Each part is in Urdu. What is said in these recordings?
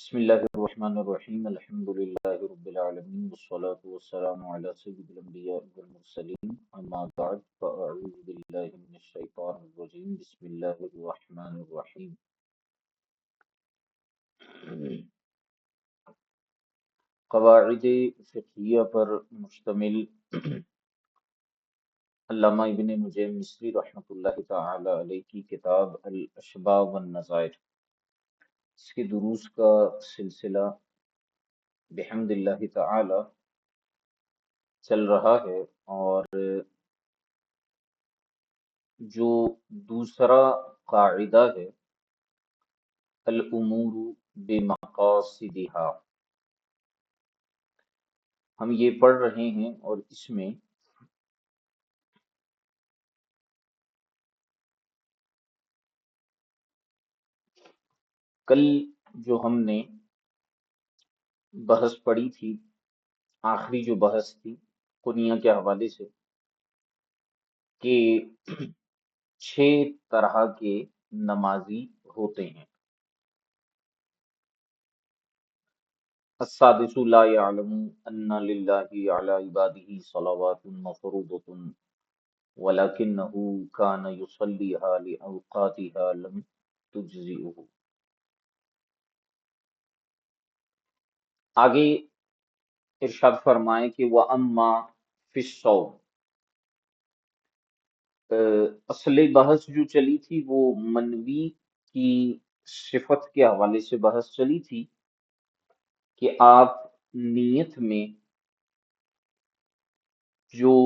بسم الله الرحمن الرحيم الحمد لله رب العالمين والصلاة والسلام على سيد الأنبياء والمرسلين أما بعد فأعوذ بالله من الشيطان الرجيم بسم الله الرحمن الرحيم قواعد فقہیہ پر مشتمل علامہ ابن نجیم مصری رحمۃ اللہ تعالی علیہ کی کتاب الاشباح والنظائر، اس کے دروس کا سلسلہ بحمد اللہ تعالی چل رہا ہے، اور جو دوسرا قاعدہ ہے الامور بمقاصدها، ہم یہ پڑھ رہے ہیں، اور اس میں کل جو ہم نے بحث پڑھی تھی، آخری جو بحث تھی کنیہ کے حوالے سے، کہ 6 طرح کے نمازی ہوتے ہیں۔ السادس لا يعلم ان للہ علی عبادہ صلوات مفروضۃ ولکنہ کان یصلیها لأوقاتها لم تجزئه۔ آگے ارشاد فرمائے کہ وَأَمَّا فِي الصَّوْمِ، اصل بحث جو چلی تھی وہ منوی کی صفت کے حوالے سے بحث چلی تھی کہ آپ نیت میں جو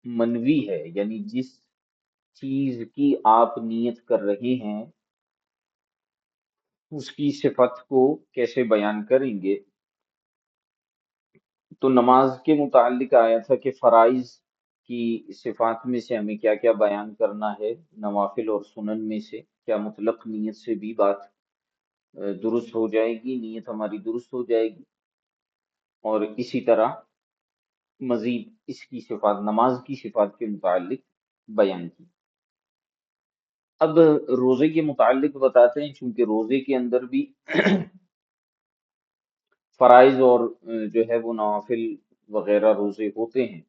منوی ہے، یعنی جس چیز کی آپ نیت کر رہے ہیں، اس کی صفت کو کیسے بیان کریں گے۔ تو نماز کے متعلق آیا تھا کہ فرائض کی صفات میں سے ہمیں کیا کیا بیان کرنا ہے، نوافل اور سنن میں سے کیا مطلق نیت سے بھی بات درست ہو جائے گی، نیت ہماری درست ہو جائے گی، اور اسی طرح مزید اس کی صفات، نماز کی صفات کے متعلق بیان کی۔ اب روزے کے متعلق بتاتے ہیں، چونکہ روزے کے اندر بھی فرائض اور جو ہے وہ نوافل وغیرہ روزے ہوتے ہیں،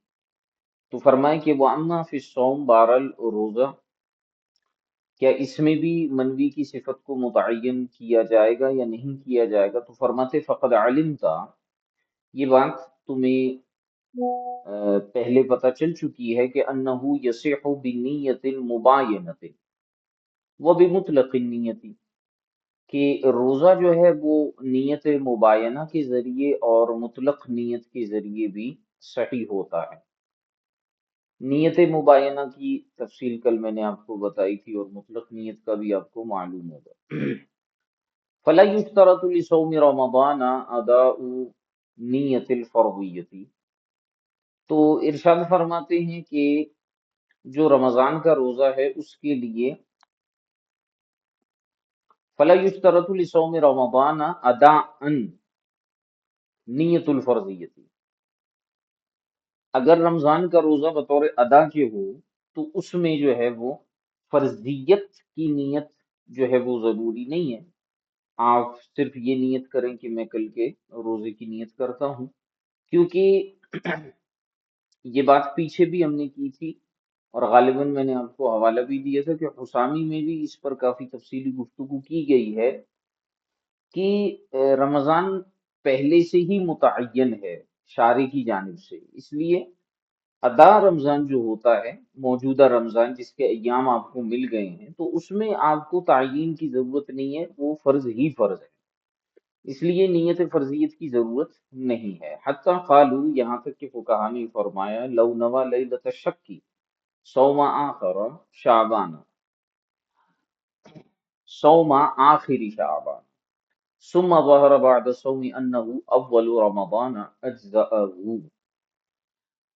تو فرمائے کہ وہ اما فی الصوم، بہرحال روزہ، کیا اس میں بھی منوی کی صفت کو متعین کیا جائے گا یا نہیں کیا جائے گا؟ تو فرماتے فقد علمتا، یہ بات تمہیں پہلے پتہ چل چکی ہے کہ انہو یصح بنیت مباینت و بمطلق النیت، کہ روزہ جو ہے وہ نیت مباینہ کے ذریعے اور مطلق نیت کے ذریعے بھی صحیح ہوتا ہے۔ نیت مباینہ کی تفصیل کل میں نے آپ کو بتائی تھی، اور مطلق نیت کا بھی آپ کو معلوم ہوگا۔ فَلَا يُشْتَرَطُ لِصَوْمِ رَمَضَانَ أَدَاءُ نِيَّةِ الْفَرْضِيَّةِ، تو ارشاد فرماتے ہیں کہ جو رمضان کا روزہ ہے اس کے لیے فَلَا يُشْتَرَطُ لِصَوْمِ رَمَضَانَ أَدَاءً نِيَّةُ الْفَرْضِيَّةِ، اگر رمضان کا روزہ بطور ادا کے ہو تو اس میں جو ہے وہ فرضیت کی نیت جو ہے وہ ضروری نہیں ہے، آپ صرف یہ نیت کریں کہ میں کل کے روزے کی نیت کرتا ہوں، کیونکہ یہ بات پیچھے بھی ہم نے کی تھی، اور غالباً میں نے آپ کو حوالہ بھی دیا تھا کہ حسامی میں بھی اس پر کافی تفصیلی گفتگو کی گئی ہے کہ رمضان پہلے سے ہی متعین ہے شارع کی جانب سے، اس لیے ادا رمضان جو ہوتا ہے، موجودہ رمضان جس کے ایام آپ کو مل گئے ہیں، تو اس میں آپ کو تعیین کی ضرورت نہیں ہے، وہ فرض ہی فرض ہے، اس لیے نیت فرضیت کی ضرورت نہیں ہے۔ حتی قالو، یہاں تک کہ فقہا نے فرمایا لو نوی لیلۃ الشک صوم آخر شعبان، صوم آخر شعبان ثم ظہر بعد الصوم انہ اول رمضان اجزأہ،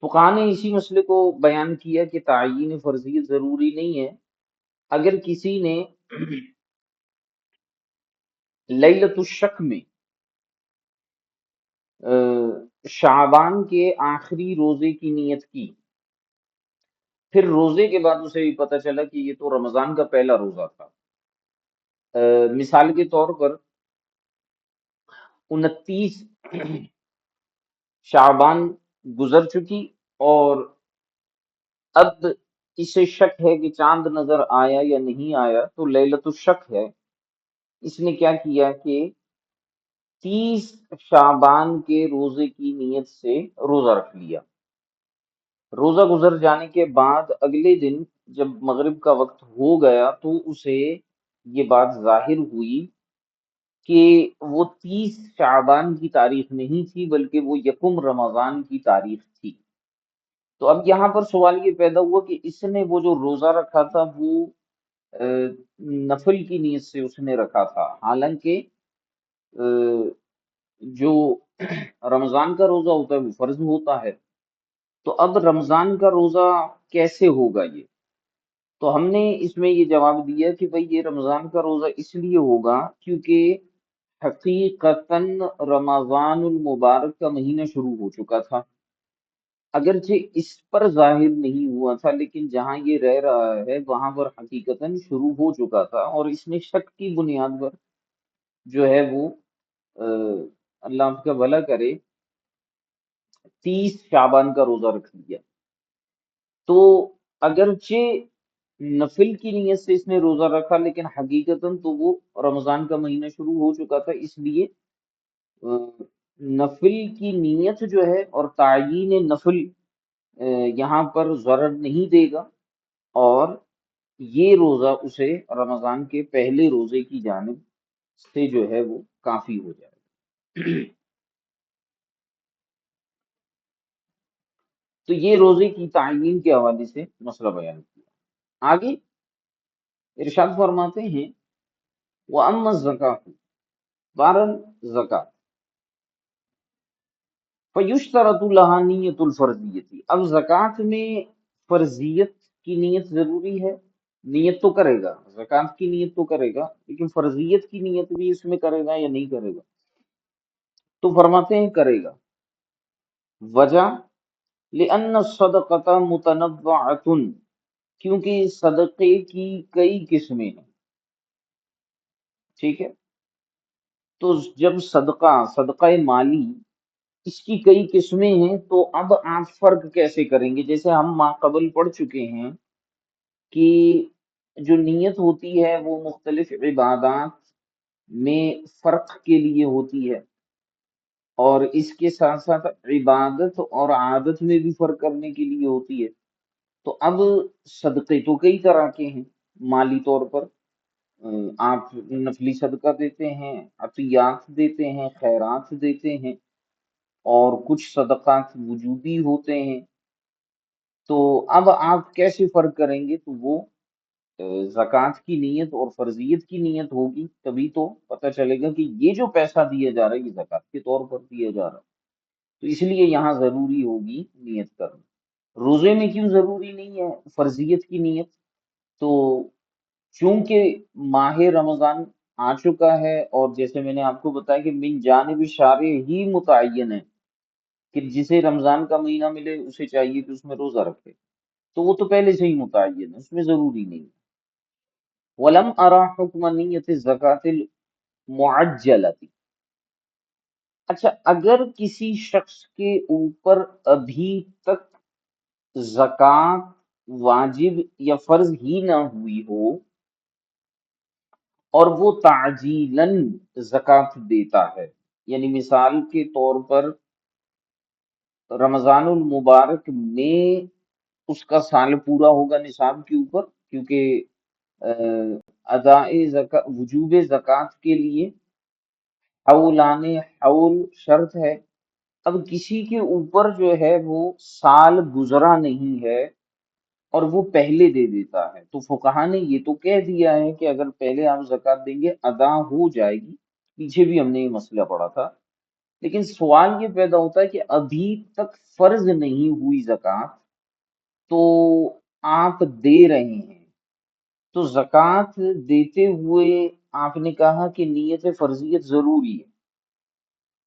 فقہا نے اسی مسئلے کو بیان کیا کہ تعیین فرضیت ضروری نہیں ہے، اگر کسی نے لیلۃ الشک میں شعبان کے آخری روزے کی نیت کی، پھر روزے کے بعد اسے بھی پتہ چلا کہ یہ تو رمضان کا پہلا روزہ تھا، مثال کے طور پر 29 شعبان گزر چکی، اور اب اسے شک ہے کہ چاند نظر آیا یا نہیں آیا، تو لیلۃ الشک ہے۔ اس نے کیا کیا کہ 30 شعبان کے روزے کی نیت سے روزہ رکھ لیا۔ روزہ گزر جانے کے بعد اگلے دن جب مغرب کا وقت ہو گیا تو اسے یہ بات ظاہر ہوئی کہ وہ 30 شعبان کی تاریخ نہیں تھی، بلکہ وہ یکم رمضان کی تاریخ تھی۔ تو اب یہاں پر سوال یہ پیدا ہوا کہ اس نے وہ جو روزہ رکھا تھا وہ نفل کی نیت سے اس نے رکھا تھا، حالانکہ جو رمضان کا روزہ ہوتا ہے وہ فرض ہوتا ہے۔ تو اب رمضان کا روزہ کیسے ہوگا یہ؟ تو ہم نے اس میں یہ جواب دیا کہ بھئی یہ رمضان کا روزہ اس لیے ہوگا کیونکہ حقیقتاً رمضان المبارک کا مہینہ شروع ہو چکا تھا، اگرچہ اس پر ظاہر نہیں ہوا تھا، لیکن جہاں یہ رہ رہا ہے وہاں پر حقیقتاً شروع ہو چکا تھا، اور اس نے شک کی بنیاد پر جو ہے وہ اللہ آپ کا بھلا کرے 30 شعبان کا روزہ رکھ لیا۔ تو اگرچہ نفل کی نیت سے اس نے روزہ رکھا، لیکن حقیقتاً تو وہ رمضان کا مہینہ شروع ہو چکا تھا، اس لیے نفل کی نیت جو ہے اور تعیین نفل یہاں پر ضرر نہیں دے گا، اور یہ روزہ اسے رمضان کے پہلے روزے کی جانب سے جو ہے وہ کافی ہو جائے گا۔ تو یہ روزے کی تعیین کے حوالے سے مسئلہ بیان کیا۔ آگے ارشاد فرماتے ہیں وَأَمَّا الزَّكَاةُ، بہرحال زکوٰۃ، فَيُشْتَرَطُ لَهَا نِيَّةُ الْفَرْضِيَّةِ، اب زکوٰۃ میں فرضیت کی نیت ضروری ہے۔ نیت تو کرے گا، زکوٰۃ کی نیت تو کرے گا، لیکن فرضیت کی نیت بھی اس میں کرے گا یا نہیں کرے گا؟ تو فرماتے ہیں کرے گا۔ وجہ لِأَنَّ الصَّدَقَةَ مُتَنَوَّعَةٌ، کیونکہ صدقے کی کئی قسمیں ہیں، ٹھیک ہے؟ تو جب صدقہ مالی اس کی کئی قسمیں ہیں، تو اب آپ فرق کیسے کریں گے؟ جیسے ہم ماقبل پڑھ چکے ہیں کہ جو نیت ہوتی ہے وہ مختلف عبادات میں فرق کے لیے ہوتی ہے، اور اس کے ساتھ ساتھ عبادت اور عادت میں بھی فرق کرنے کے لیے ہوتی ہے۔ تو اب صدقے تو کئی طرح کے ہیں، مالی طور پر آپ نفلی صدقہ دیتے ہیں، عطیات دیتے ہیں، خیرات دیتے ہیں، اور کچھ صدقات وجوبی ہوتے ہیں۔ تو اب آپ کیسے فرق کریں گے؟ تو وہ زکوٰۃ کی نیت اور فرضیت کی نیت ہوگی، تبھی تو پتہ چلے گا کہ یہ جو پیسہ دیا جا رہا ہے یہ زکوٰۃ کے طور پر دیا جا رہا ہے۔ تو اس لیے یہاں ضروری ہوگی نیت کرنا۔ روزے میں کیوں ضروری نہیں ہے فرضیت کی نیت؟ تو چونکہ ماہ رمضان آ چکا ہے، اور جیسے میں نے آپ کو بتایا کہ من جانب شارع ہی متعین ہے کہ جسے رمضان کا مہینہ ملے اسے چاہیے کہ اس میں روزہ رکھے، تو وہ تو پہلے سے ہی متعین ہے، اس میں ضروری نہیں ہے۔ وَلَمْ أَرَى حُكْمَ نِيَّةِ الزَّكَاةِ الْمُعَجَّلَةِ، اچھا اگر کسی شخص کے اوپر ابھی تک زکوٰۃ واجب یا فرض ہی نہ ہوئی ہو، اور وہ تعجیلاً زکوٰۃ دیتا ہے، یعنی مثال کے طور پر رمضان المبارک میں اس کا سال پورا ہوگا نصاب کے اوپر، کیونکہ ادائے وجوب زکوٰۃ کے لیے حولان حول شرط ہے۔ اب کسی کے اوپر جو ہے وہ سال گزرا نہیں ہے اور وہ پہلے دے دیتا ہے، تو فقہا نے یہ تو کہہ دیا ہے کہ اگر پہلے آپ زکوٰۃ دیں گے ادا ہو جائے گی، پیچھے بھی ہم نے یہ مسئلہ پڑھا تھا، لیکن سوال یہ پیدا ہوتا ہے کہ ابھی تک فرض نہیں ہوئی زکوٰۃ تو آپ دے رہے ہیں، تو زکوٰۃ دیتے ہوئے آپ نے کہا کہ نیت فرضیت ضروری ہے،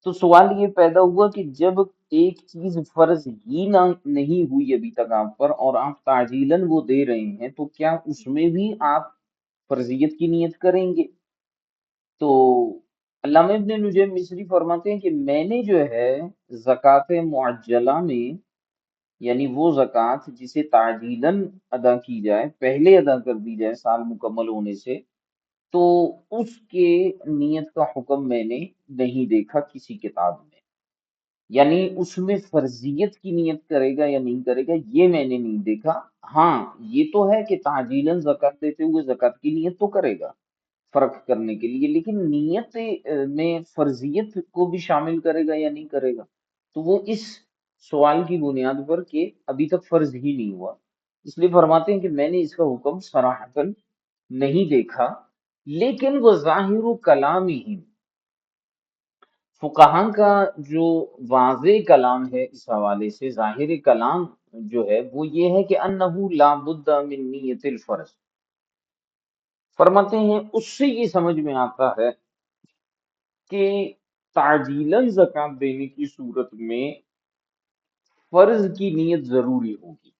تو سوال یہ پیدا ہوا کہ جب ایک چیز فرض ہی نہیں ہوئی ابھی تک آپ پر، اور آپ تعجیلاً وہ دے رہے ہیں، تو کیا اس میں بھی آپ فرضیت کی نیت کریں گے؟ تو علامہ ابن نجیم مصری فرماتے ہیں کہ میں نے جو ہے زکوٰۃ معجلہ میں، یعنی وہ زکوٰۃ جسے تعجیلاً ادا کی جائے، پہلے ادا کر دی جائے سال مکمل ہونے سے، تو اس کے نیت کا حکم میں نے نہیں دیکھا کسی کتاب میں، یعنی اس میں فرضیت کی نیت کرے گا یا نہیں کرے گا یہ میں نے نہیں دیکھا۔ ہاں یہ تو ہے کہ تعجیلاً زکوٰۃ دیتے ہوئے زکوٰۃ کی نیت تو کرے گا فرق کرنے کے لیے، لیکن نیت میں فرضیت کو بھی شامل کرے گا یا نہیں کرے گا، تو وہ اس سوال کی بنیاد پر کہ ابھی تک فرض ہی نہیں ہوا، اس لیے فرماتے ہیں کہ میں نے اس کا حکم صراحتاً نہیں دیکھا، لیکن وہ ظاہر کلام ہی، فقہاء کا جو واضح کلام ہے اس حوالے سے، ظاہر کلام جو ہے وہ یہ ہے کہ انہ لا بد من نیت الفرض، فرماتے ہیں اس سے یہ سمجھ میں آتا ہے کہ تعجیلاً زکوٰۃ دینے کی صورت میں فرض کی نیت ضروری ہوگی،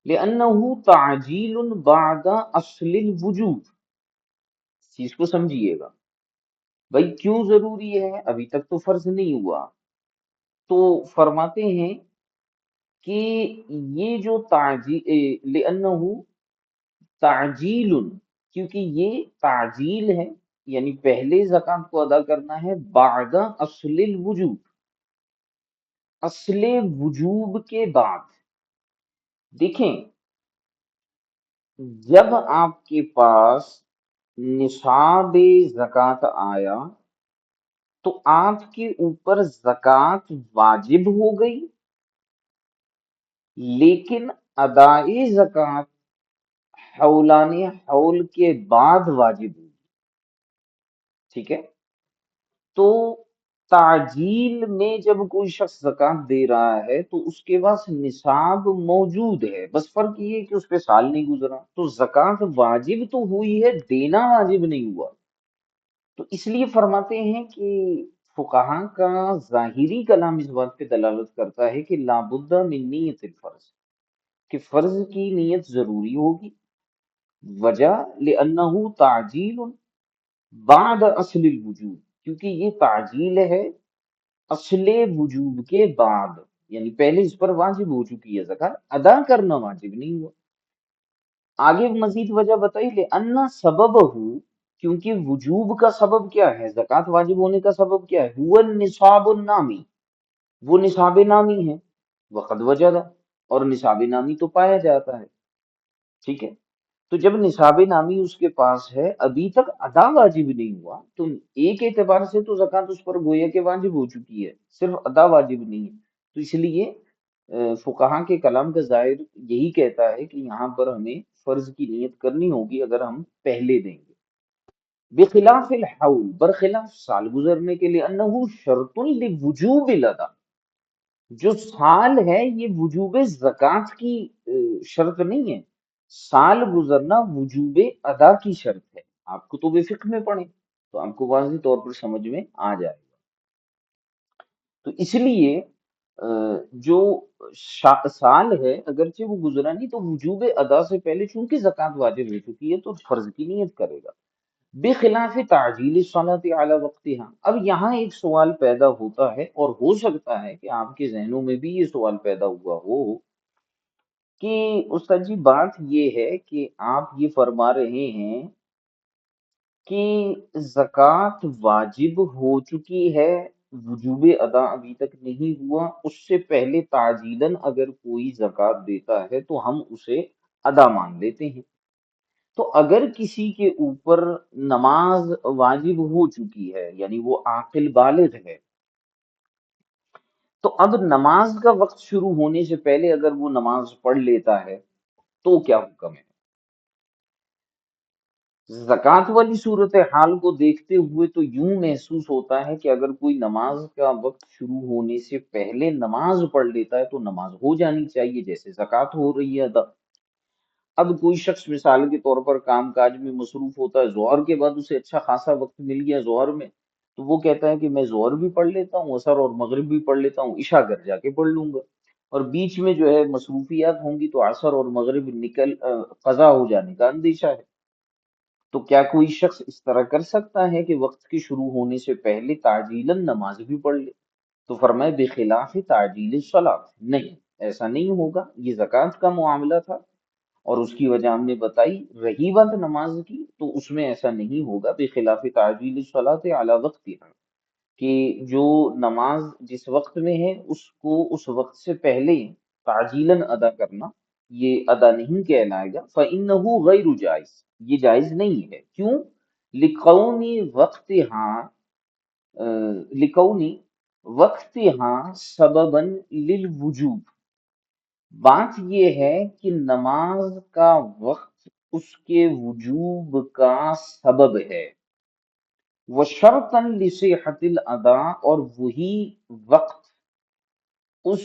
لأنہ تعجیل بعد اصل الوجوب، اس چیز کو سمجھیے گا، بھائی کیوں ضروری ہے، ابھی تک تو فرض نہیں ہوا، تو فرماتے ہیں کہ یہ جو لأنہ تعجیل، کیونکہ یہ تعجیل ہے، یعنی پہلے زکوٰۃ کو ادا کرنا ہے بعد اصل الوجوب، اصل وجوب کے بعد۔ دیکھیں جب آپ کے پاس نصاب زکوٰۃ آیا تو آپ کے اوپر زکوٰۃ واجب ہو گئی، لیکن ادائے زکوٰۃ حولان حول کے بعد واجب ہوئی، ٹھیک ہے؟ تو تعجیل میں جب کوئی شخص زکوٰۃ دے رہا ہے تو اس کے پاس نصاب موجود ہے، بس فرق یہ ہے کہ اس پہ سال نہیں گزرا، تو زکوٰۃ واجب تو ہوئی ہے، دینا واجب نہیں ہوا، تو اس لیے فرماتے ہیں کہ فقہاء کا ظاہری کلام اس بات پہ دلالت کرتا ہے کہ لابد من نیت الفرض، کہ فرض کی نیت ضروری ہوگی، وجہ لأنہ تعجیل بعد اصل الوجوب، کیونکہ یہ تعجیل ہے اصل وجوب کے بعد، یعنی پہلے اس پر واجب ہو چکی ہے زکوٰۃ، ادا کرنا واجب نہیں ہوا۔ آگے مزید وجہ بتائی لأن سبب ہو، کیونکہ وجوب کا سبب کیا ہے، زکوٰۃ واجب ہونے کا سبب کیا ہے، هو النصاب النامی، وہ نصاب نامی ہے، وقد وجد، اور نصاب نامی تو پایا جاتا ہے، ٹھیک ہے؟ تو جب نصاب نامی اس کے پاس ہے، ابھی تک ادا واجب نہیں ہوا، تو ایک اعتبار سے تو زکوٰۃ اس پر گویا کہ واجب ہو چکی ہے، صرف ادا واجب نہیں ہے، تو اس لیے فقہاء کے کلام کا ظاہر یہی کہتا ہے کہ یہاں پر ہمیں فرض کی نیت کرنی ہوگی اگر ہم پہلے دیں گے، بخلاف الحول، برخلاف سال گزرنے کے لیے، انہ شرط لوجوب الادا، جو سال ہے یہ وجوب زکوٰۃ کی شرط نہیں ہے، سال گزرنا وجوب ادا کی شرط ہے، آپ کتب فقہ میں پڑھیں تو آپ کو واضح طور پر سمجھ میں آ جائے گا، تو اس لیے جو سال ہے اگرچہ وہ گزرا نہیں تو وجوب ادا سے پہلے چونکہ زکوٰۃ واجب ہو چکی ہے تو فرض کی نیت کرے گا، بخلاف تعجیل الصلاۃ علی وقتها۔ اب یہاں ایک سوال پیدا ہوتا ہے، اور ہو سکتا ہے کہ آپ کے ذہنوں میں بھی یہ سوال پیدا ہوا ہو کہ استاد جی بات یہ ہے کہ آپ یہ فرما رہے ہیں کہ زکوٰۃ واجب ہو چکی ہے، وجوب ادا ابھی تک نہیں ہوا، اس سے پہلے تعجیلاً اگر کوئی زکوٰۃ دیتا ہے تو ہم اسے ادا مان لیتے ہیں، تو اگر کسی کے اوپر نماز واجب ہو چکی ہے، یعنی وہ عاقل بالغ ہے، تو اب نماز کا وقت شروع ہونے سے پہلے اگر وہ نماز پڑھ لیتا ہے تو کیا حکم ہے؟ زکوٰۃ والی صورتحال کو دیکھتے ہوئے تو یوں محسوس ہوتا ہے کہ اگر کوئی نماز کا وقت شروع ہونے سے پہلے نماز پڑھ لیتا ہے تو نماز ہو جانی چاہیے جیسے زکوٰۃ ہو رہی ہے ادا۔ اب کوئی شخص مثال کے طور پر کام کاج میں مصروف ہوتا ہے، ظہر کے بعد اسے اچھا خاصا وقت مل گیا ظہر میں، تو وہ کہتا ہے کہ میں ظہر بھی پڑھ لیتا ہوں، عصر اور مغرب بھی پڑھ لیتا ہوں، عشاء گھر جا کے پڑھ لوں گا، اور بیچ میں جو ہے مصروفیات ہوں گی تو عصر اور مغرب قضا ہو جانے کا اندیشہ ہے، تو کیا کوئی شخص اس طرح کر سکتا ہے کہ وقت کے شروع ہونے سے پہلے تعجیلاً نماز بھی پڑھ لے؟ تو فرمائے بخلاف تعجیل الصلاۃ، نہیں، ایسا نہیں ہوگا، یہ زکوٰۃ کا معاملہ تھا اور اس کی وجہ ہم نے بتائی۔ رہی بات نماز کی تو اس میں ایسا نہیں ہوگا، بخلاف تعجیل الصلاۃ علی وقتها، کہ جو نماز جس وقت میں ہے اس کو اس وقت سے پہلے تعجیلاً ادا کرنا یہ ادا نہیں کہلائے گا، فإنہ غیر جائز، یہ جائز نہیں ہے۔ کیوں؟ لکون وقتها، لکونی وقتها سببا للوجوب، بات یہ ہے کہ نماز کا وقت اس کے وجوب کا سبب ہے، وشرطا لصحت الادا، اور وہی وقت اس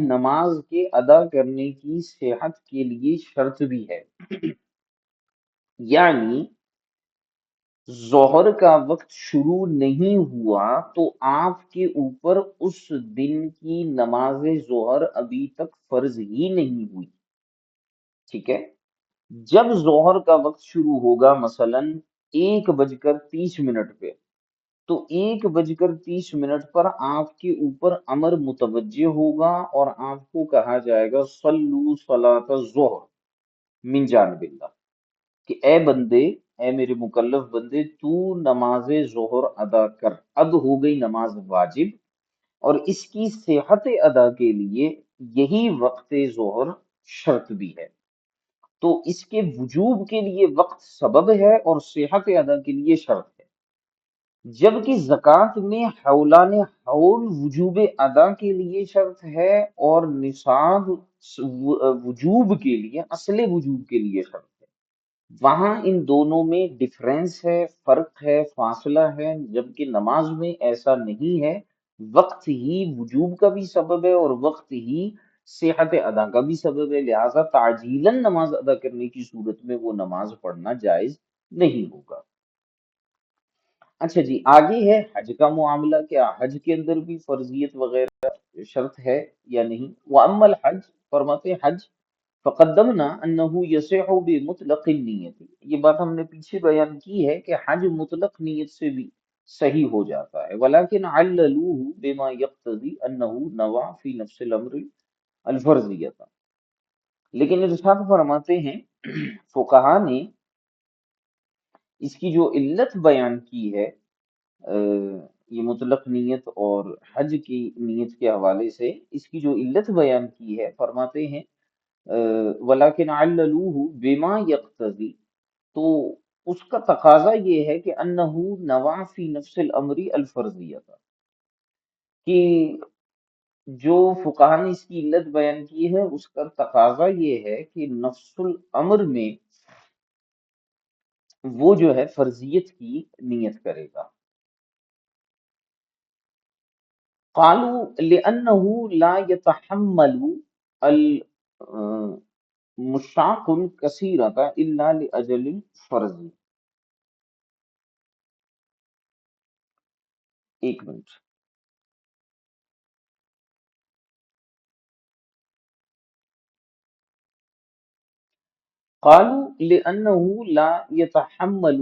نماز کے ادا کرنے کی صحت کے لیے شرط بھی ہے۔ یعنی ظہر کا وقت شروع نہیں ہوا تو آپ کے اوپر اس دن کی نماز ظہر ابھی تک فرض ہی نہیں ہوئی، ٹھیک ہے؟ جب ظہر کا وقت شروع ہوگا مثلاً 1:30 پہ، تو 1:30 پر آپ کے اوپر امر متوجہ ہوگا اور آپ کو کہا جائے گا صلو صلاۃ الظہر من جانب اللہ، کہ اے بندے، اے میرے مکلف بندے، تو نماز ظہر ادا کر۔ اب ہو گئی نماز واجب، اور اس کی صحت ادا کے لیے یہی وقت ظہر شرط بھی ہے۔ تو اس کے وجوب کے لیے وقت سبب ہے اور صحت ادا کے لیے شرط ہے، جبکہ زکوٰۃ میں حولان حول وجوب ادا کے لیے شرط ہے اور نصاب وجوب کے لیے، اصل وجوب کے لیے شرط ہے۔ وہاں ان دونوں میں ڈفرینس ہے، فرق ہے، فاصلہ ہے، جبکہ نماز میں ایسا نہیں ہے، وقت ہی وجوب کا بھی سبب ہے اور وقت ہی صحت ادا کا بھی سبب ہے، لہٰذا تعجیلاً نماز ادا کرنے کی صورت میں وہ نماز پڑھنا جائز نہیں ہوگا۔ اچھا جی، آگے ہے حج کا معاملہ، کیا حج کے اندر بھی فرضیت وغیرہ شرط ہے یا نہیں؟ وَأَمَّا الْحَجْ، فرماتے ہیں حج، فَقَدَّمْنَا أَنَّهُ يَصِحُّ بِمُطْلَقِ النِّيَّةِ، یہ بات ہم نے پیچھے بیان کی ہے کہ حج مطلق نیت سے بھی صحیح ہو جاتا ہے، وَلَكِنْ عَلَّلُوهُ بِمَا يَقْتَضِي أَنَّهُ نَوَى فِي نَفْسِ الْأَمْرِ الْفَرْضِيَّةَ، لیکن ارشاد فرماتے ہیں فقہا نے اس کی جو علت بیان کی ہے، یہ مطلق نیت اور حج کی نیت کے حوالے سے اس کی جو علت بیان کی ہے، فرماتے ہیں وَلَكِنْ عَلَّلُوهُ بِمَا يَقْتَضِي، تو اس کا تقاضا یہ ہے کہ أَنَّهُ نَوَى فِي نَفْسِ الْأَمْرِ الْفَرْضِيَّةَ، کہ جو فقہا نے اس کی علت بیان کی ہے اس کا تقاضا یہ ہے کہ نفس الامر میں وہ جو ہے فرضیت کی نیت کرے گا۔ قالوا لأنه لا يتحمل المشاق الكثيرة إلا لأجل الفرض، ایک منٹ، قالوا لأنه لا يتحمل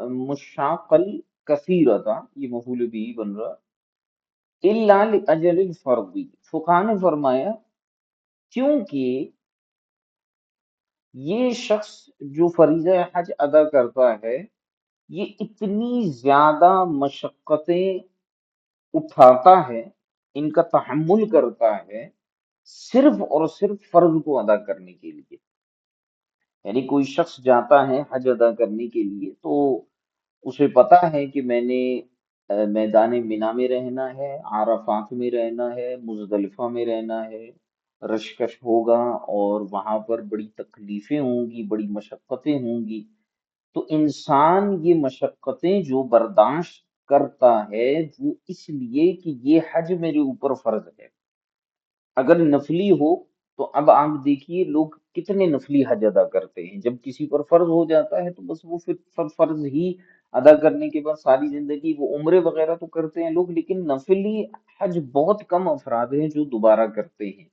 المشاق الكثيرة، یہ مفعول بھی بن رہا، إلا لأجل الفرض، فقہا نے فرمایا کیونکہ یہ شخص جو فریضہ حج ادا کرتا ہے یہ اتنی زیادہ مشقتیں اٹھاتا ہے، ان کا تحمل کرتا ہے صرف اور صرف فرض کو ادا کرنے کے لیے۔ یعنی کوئی شخص جاتا ہے حج ادا کرنے کے لیے تو اسے پتا ہے کہ میں نے میدان منا میں رہنا ہے، عرفات میں رہنا ہے، مزدلفہ میں رہنا ہے، رشکش ہوگا اور وہاں پر بڑی تکلیفیں ہوں گی، بڑی مشقتیں ہوں گی، تو انسان یہ مشقتیں جو برداشت کرتا ہے وہ اس لیے کہ یہ حج میرے اوپر فرض ہے۔ اگر نفلی ہو تو اب آپ دیکھیے لوگ کتنے نفلی حج ادا کرتے ہیں، جب کسی پر فرض ہو جاتا ہے تو بس وہ پھر فرض ہی ادا کرنے کے بعد ساری زندگی وہ عمرے وغیرہ تو کرتے ہیں لوگ، لیکن نفلی حج بہت کم افراد ہیں جو دوبارہ کرتے ہیں۔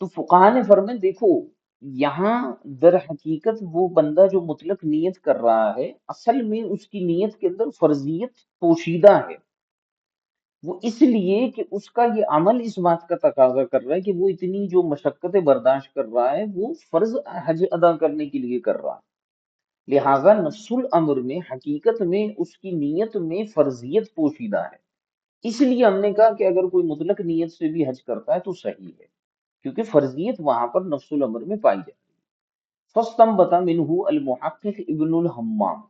تو فقہا نے فرمایا دیکھو یہاں در حقیقت وہ بندہ جو مطلق نیت کر رہا ہے، اصل میں اس کی نیت کے اندر فرضیت پوشیدہ ہے، وہ اس لیے کہ اس کا یہ عمل اس بات کا تقاضا کر رہا ہے کہ وہ اتنی جو مشقتیں برداشت کر رہا ہے وہ فرض حج ادا کرنے کے لیے کر رہا ہے، لہٰذا نفس الامر میں حقیقت میں اس کی نیت میں فرضیت پوشیدہ ہے۔ اس لیے ہم نے کہا کہ اگر کوئی مطلق نیت سے بھی حج کرتا ہے تو صحیح ہے، کیونکہ فرضیت وہاں پر نفس الامر میں پائی جاتی ہے۔ فاستنبط منہ المحقق ابن الحمام،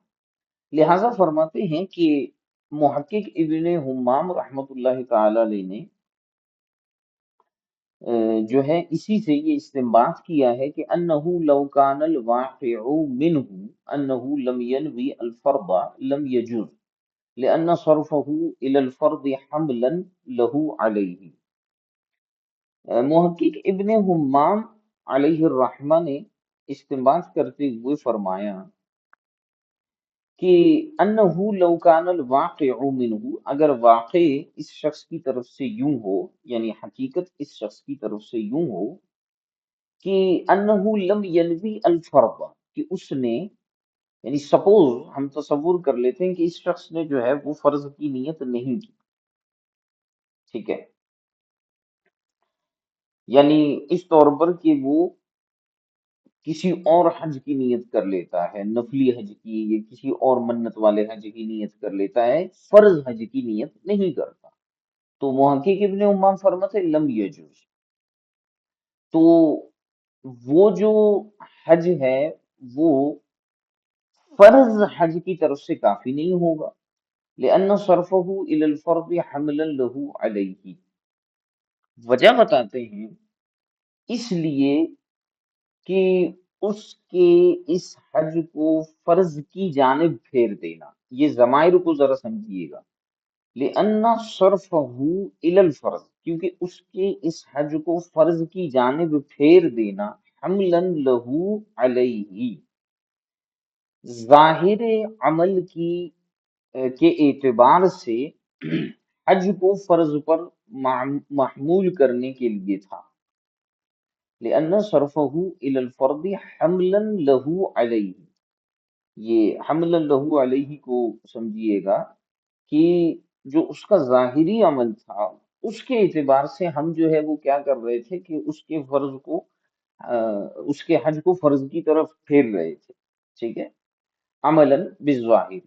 لہذا فرماتے ہیں کہ محقق ابن حمام رحمۃ اللہ تعالی علیہ نے جو ہے اسی سے یہ استنباط کیا ہے کہ انہ لو کان الواقع منہ انہ لم ينوی الفرض لم يجوز لأن صرفه إلى الفرض حملا له علیہ۔ محقق ابن حمام علیہ الرحمہ نے استنباط کرتے ہوئے فرمایا کہ انہو لو کان الواقع منہ، اگر واقع اس شخص کی طرف سے یوں ہو، یعنی حقیقت اس شخص کی طرف سے یوں ہو کہ انہو لم ینوی الفرض، کہ اس نے، یعنی سپوز ہم تصور کر لیتے ہیں کہ اس شخص نے جو ہے وہ فرض کی نیت نہیں کی، ٹھیک ہے، یعنی اس طور پر کہ وہ کسی اور حج کی نیت کر لیتا ہے، نفلی حج کی یا کسی اور منت والے حج کی نیت کر لیتا ہے، فرض حج کی نیت نہیں کرتا، تو محقق ابن امام فرماتے لم یجوز، تو وہ جو حج ہے وہ فرض حج کی طرف سے کافی نہیں ہوگا، لأن صرفه إلى الفرض حملا له علیہ، وجہ بتاتے ہیں اس لیے کہ اس کے اس حج کو فرض کی جانب پھیر دینا، یہ ضمائر کو ذرا سمجھیے گا، لأن صرفہ إلى الفرض، کیونکہ اس کے اس حج کو فرض کی جانب پھیر دینا، حملا لہو علیہ، ظاہر عمل کی کے اعتبار سے حج کو فرض پر محمول کرنے کے لیے تھا، لأن صرفہ إلى الفرض حملا له علیہ، یہ حملا له علیہ کو سمجھیے گا کہ جو اس کا ظاہری عمل تھا اس کے اعتبار سے ہم جو ہے وہ کیا کر رہے تھے کہ اس کے فرض کو اس کے حج کو فرض کی طرف پھیر رہے تھے، ٹھیک ہے، عملا بالظاہر،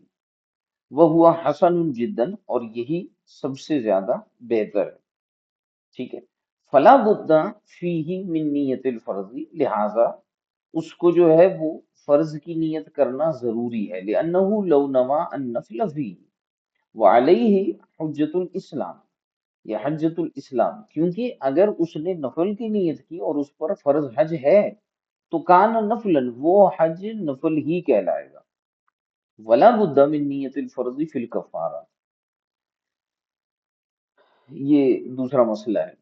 وہ حسن جدا، اور یہی سب سے زیادہ بہتر ہے، ٹھیک ہے، فلا بد فیہ من نیت الفرض، لہذا اس کو جو ہے وہ فرض کی نیت کرنا ضروری ہے، لأنہ لو نوى النفل فیہ وعلیہ حجت الاسلام، یہ حجت الاسلام، کیونکہ اگر اس نے نفل کی نیت کی اور اس پر فرض حج ہے تو کان نفلا، وہ حج نفل ہی کہلائے گا، ولا بد من نیت الفرض فی الکفارہ، یہ دوسرا مسئلہ ہے۔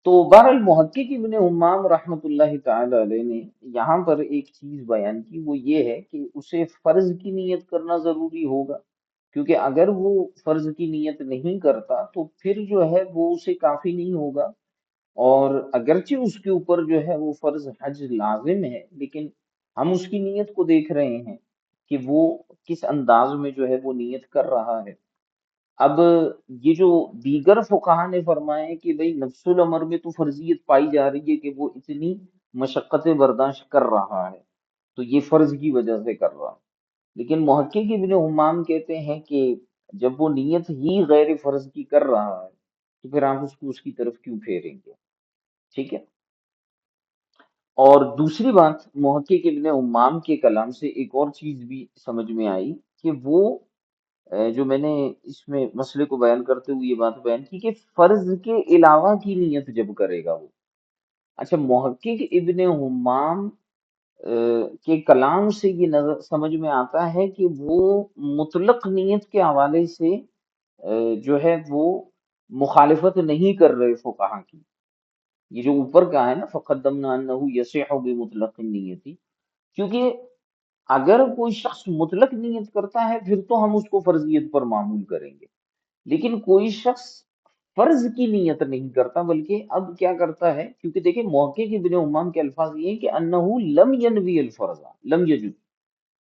تو بہرحال محقق ابن امام رحمۃ اللہ تعالی علیہ نے یہاں پر ایک چیز بیان کی، وہ یہ ہے کہ اسے فرض کی نیت کرنا ضروری ہوگا، کیونکہ اگر وہ فرض کی نیت نہیں کرتا تو پھر جو ہے وہ اسے کافی نہیں ہوگا، اور اگرچہ اس کے اوپر جو ہے وہ فرض حج لازم ہے، لیکن ہم اس کی نیت کو دیکھ رہے ہیں کہ وہ کس انداز میں جو ہے وہ نیت کر رہا ہے۔ اب یہ جو دیگر فقہا نے فرمایا کہ بھئی نفس الامر میں تو فرضیت پائی جا رہی ہے کہ وہ اتنی مشقتیں برداشت کر رہا ہے تو یہ فرض کی وجہ سے کر رہا ہے، لیکن محقق ابن حمام کہتے ہیں کہ جب وہ نیت ہی غیر فرض کی کر رہا ہے تو پھر آپ اس کو اس کی طرف کیوں پھیریں گے، ٹھیک ہے۔ اور دوسری بات محقق ابن حمام کے کلام سے ایک اور چیز بھی سمجھ میں آئی کہ وہ جو میں نے اس میں مسئلے کو بیان کرتے ہوئے یہ بات بیان کی کہ فرض کے علاوہ کی نیت جب کرے گا وہ، اچھا محقق ابن حمام کے کلام سے یہ نظر سمجھ میں آتا ہے کہ وہ مطلق نیت کے حوالے سے جو ہے وہ مخالفت نہیں کر رہے فقہا کی، یہ جو اوپر کا ہے نا فقدمنا انہ یصح بمطلق النیتی، کیونکہ اگر کوئی شخص مطلق نیت کرتا ہے پھر تو ہم اس کو فرضیت پر معمول کریں گے، لیکن کوئی شخص فرض کی نیت نہیں کرتا، بلکہ اب کیا کرتا ہے، کیونکہ دیکھیں موقع کے بن عمام کے الفاظ یہ ہیں کہ انہو لم ینوی الفرض، لم یجو،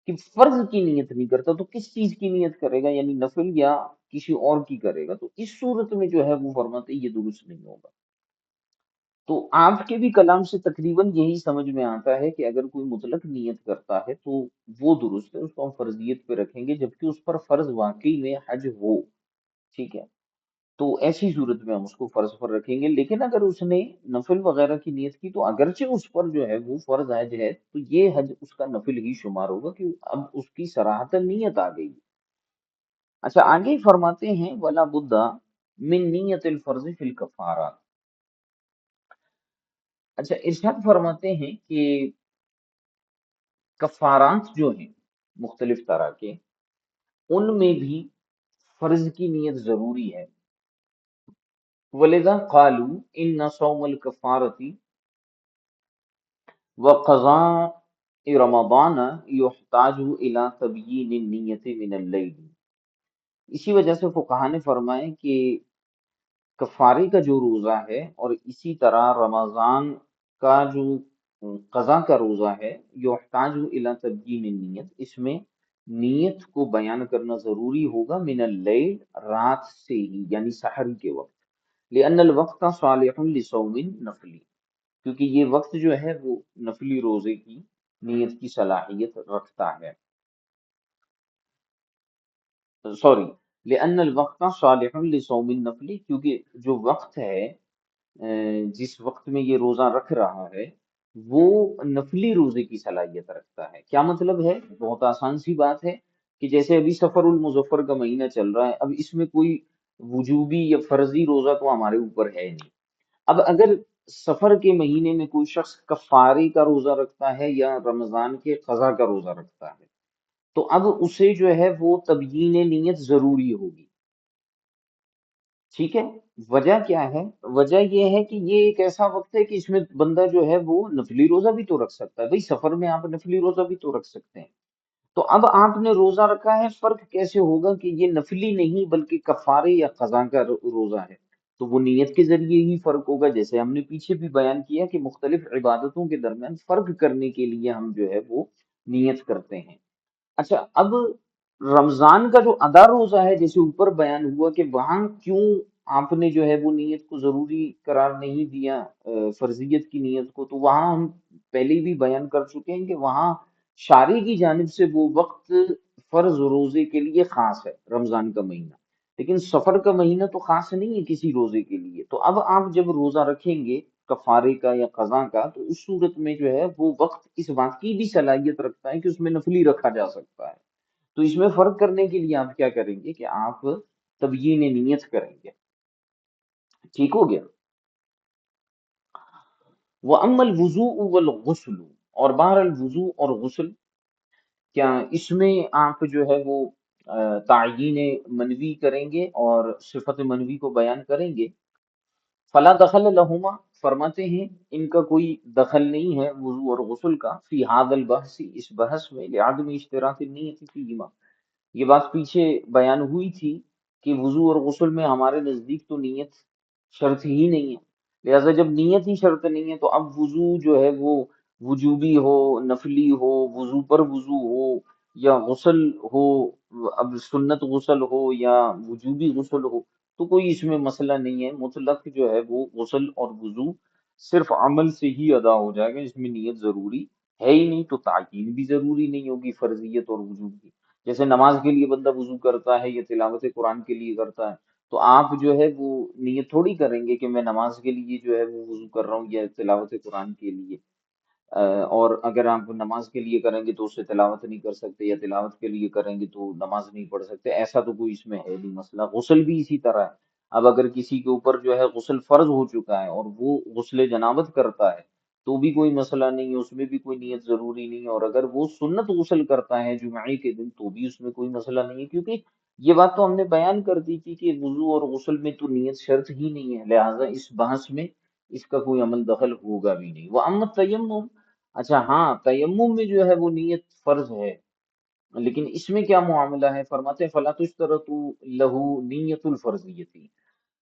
کہ فرض کی نیت نہیں کرتا، تو کس چیز کی نیت کرے گا، یعنی نفل یا کسی اور کی کرے گا، تو اس صورت میں جو ہے وہ فرماتے ہیں یہ درست نہیں ہوگا۔ تو آپ کے بھی کلام سے تقریباً یہی سمجھ میں آتا ہے کہ اگر کوئی مطلق نیت کرتا ہے تو وہ درست ہے، اس کو ہم فرضیت پہ رکھیں گے، جبکہ اس پر فرض واقعی میں حج ہو، ٹھیک ہے، تو ایسی صورت میں ہم اس کو فرض پر رکھیں گے۔ لیکن اگر اس نے نفل وغیرہ کی نیت کی تو اگرچہ اس پر جو ہے وہ فرض حج ہے، تو یہ حج اس کا نفل ہی شمار ہوگا، کہ اب اس کی صراحتاً نیت آ گئی۔ اچھا آگے فرماتے ہیں ولا بدہ من نیت الفرض فی الکفارات۔ اچھا ارشاد فرماتے ہیں کہ کفارات جو ہیں مختلف طرح کے، ان میں بھی فرض کی نیت ضروری ہے۔ وَلِذَا قَالُوا إِنَّ صَوْمَ الْكَفَّارَةِ وَقَضَاءِ رَمَضَانَ يُحْتَاجُ إِلَى تَبْيِينِ النِّيَّةِ مِنَ اللَّيْلِ۔ اسی وجہ سے فقہا نے فرمائے کہ کفارے کا جو روزہ ہے اور اسی طرح رمضان کا جو قضا کا روزہ ہے، یحتاج الی تبیین النیت، اس میں نیت کو بیان کرنا ضروری ہوگا، من اللیل، رات سے ہی، یعنی سحر کے وقت، لأن الوقت صالح لصوم نفلی، کیونکہ یہ وقت جو ہے وہ نفلی روزے کی نیت کی صلاحیت رکھتا ہے، سوری، لأن الوقت صالح لصوم النفلی، کیونکہ جو وقت ہے جس وقت میں یہ روزہ رکھ رہا ہے وہ نفلی روزے کی صلاحیت رکھتا ہے۔ کیا مطلب ہے؟ بہت آسان سی بات ہے کہ جیسے ابھی سفر المظفر کا مہینہ چل رہا ہے، اب اس میں کوئی وجوبی یا فرضی روزہ تو ہمارے اوپر ہے نہیں۔ اب اگر سفر کے مہینے میں کوئی شخص کفارے کا روزہ رکھتا ہے یا رمضان کے قضا کا روزہ رکھتا ہے، تو اب اسے جو ہے وہ تبیین نیت ضروری ہوگی، ٹھیک ہے۔ وجہ کیا ہے؟ وجہ یہ ہے کہ یہ ایک ایسا وقت ہے کہ اس میں بندہ جو ہے وہ نفلی روزہ بھی تو رکھ سکتا ہے، بھئی سفر میں آپ نفلی روزہ بھی تو رکھ سکتے ہیں۔ تو اب آپ نے روزہ رکھا ہے، فرق کیسے ہوگا کہ یہ نفلی نہیں بلکہ کفارے یا قضا کا روزہ ہے؟ تو وہ نیت کے ذریعے ہی فرق ہوگا، جیسے ہم نے پیچھے بھی بیان کیا کہ مختلف عبادتوں کے درمیان فرق کرنے کے لیے ہم جو ہے وہ نیت کرتے ہیں۔ اچھا اب رمضان کا جو ادا روزہ ہے، جیسے اوپر بیان ہوا کہ وہاں کیوں آپ نے جو ہے وہ نیت کو ضروری قرار نہیں دیا، فرضیت کی نیت کو، تو وہاں ہم پہلے بھی بیان کر چکے ہیں کہ وہاں شارع کی جانب سے وہ وقت فرض روزے کے لیے خاص ہے، رمضان کا مہینہ، لیکن سفر کا مہینہ تو خاص نہیں ہے کسی روزے کے لیے۔ تو اب آپ جب روزہ رکھیں گے کفارے کا یا قضا کا، تو اس صورت میں جو ہے وہ وقت اس بات کی بھی صلاحیت رکھتا ہے کہ اس میں نفلی رکھا جا سکتا ہے۔ تو اس میں فرق کرنے کے لیے آپ کیا کریں گے کہ آپ تبیین نیت کریں گے، ٹھیک ہو گیا۔ وَأَمَّا الْوُضُوءُ وَالْغُسْلُ، اور بہر الوضوء اور غسل، کیا اس میں آپ جو ہے وہ تعیین منوی کریں گے اور صفت منوی کو بیان کریں گے؟ فلا دخل لہما، فرماتے ہیں ان کا کوئی دخل نہیں ہے وضو اور غسل کا، فی هذا البحث، اس بحث میں، لعدم اشتراط النیت فیہما، یہ بات پیچھے بیان ہوئی تھی کہ وضو اور غسل میں ہمارے نزدیک تو نیت شرط ہی نہیں ہے، لہذا جب نیت ہی شرط نہیں ہے تو اب وضو جو ہے وہ وجوبی ہو، نفلی ہو، وضو پر وضو ہو یا غسل ہو، اب سنت غسل ہو یا وجوبی غسل ہو، تو کوئی اس میں مسئلہ نہیں ہے، مطلق جو ہے وہ غسل اور وضو صرف عمل سے ہی ادا ہو جائے گا، اس میں نیت ضروری ہے ہی نہیں، تو تعیین بھی ضروری نہیں ہوگی فرضیت اور وجوب کی۔ جیسے نماز کے لیے بندہ وضو کرتا ہے یا تلاوت قرآن کے لیے کرتا ہے، تو آپ جو ہے وہ نیت تھوڑی کریں گے کہ میں نماز کے لیے جو ہے وہ وضو کر رہا ہوں یا تلاوت قرآن کے لیے، اور اگر آپ نماز کے لیے کریں گے تو اس سے تلاوت نہیں کر سکتے، یا تلاوت کے لیے کریں گے تو نماز نہیں پڑھ سکتے، ایسا تو کوئی اس میں ہے نہیں مسئلہ۔ غسل بھی اسی طرح ہے، اب اگر کسی کے اوپر جو ہے غسل فرض ہو چکا ہے اور وہ غسل جنابت کرتا ہے تو بھی کوئی مسئلہ نہیں ہے، اس میں بھی کوئی نیت ضروری نہیں ہے، اور اگر وہ سنت غسل کرتا ہے جمعے کے دن تو بھی اس میں کوئی مسئلہ نہیں ہے، کیونکہ یہ بات تو ہم نے بیان کر دی تھی کہ وضو اور غسل میں تو نیت شرط ہی نہیں ہے، لہٰذا اس بحث میں اس کا کوئی عمل دخل ہوگا بھی نہیں۔ وہ اما تیمم، اچھا ہاں تیمم میں جو ہے وہ نیت فرض ہے، لیکن اس میں کیا معاملہ ہے؟ فرماتے ہیں فلا تشترط لہو نیت الفرضیتی،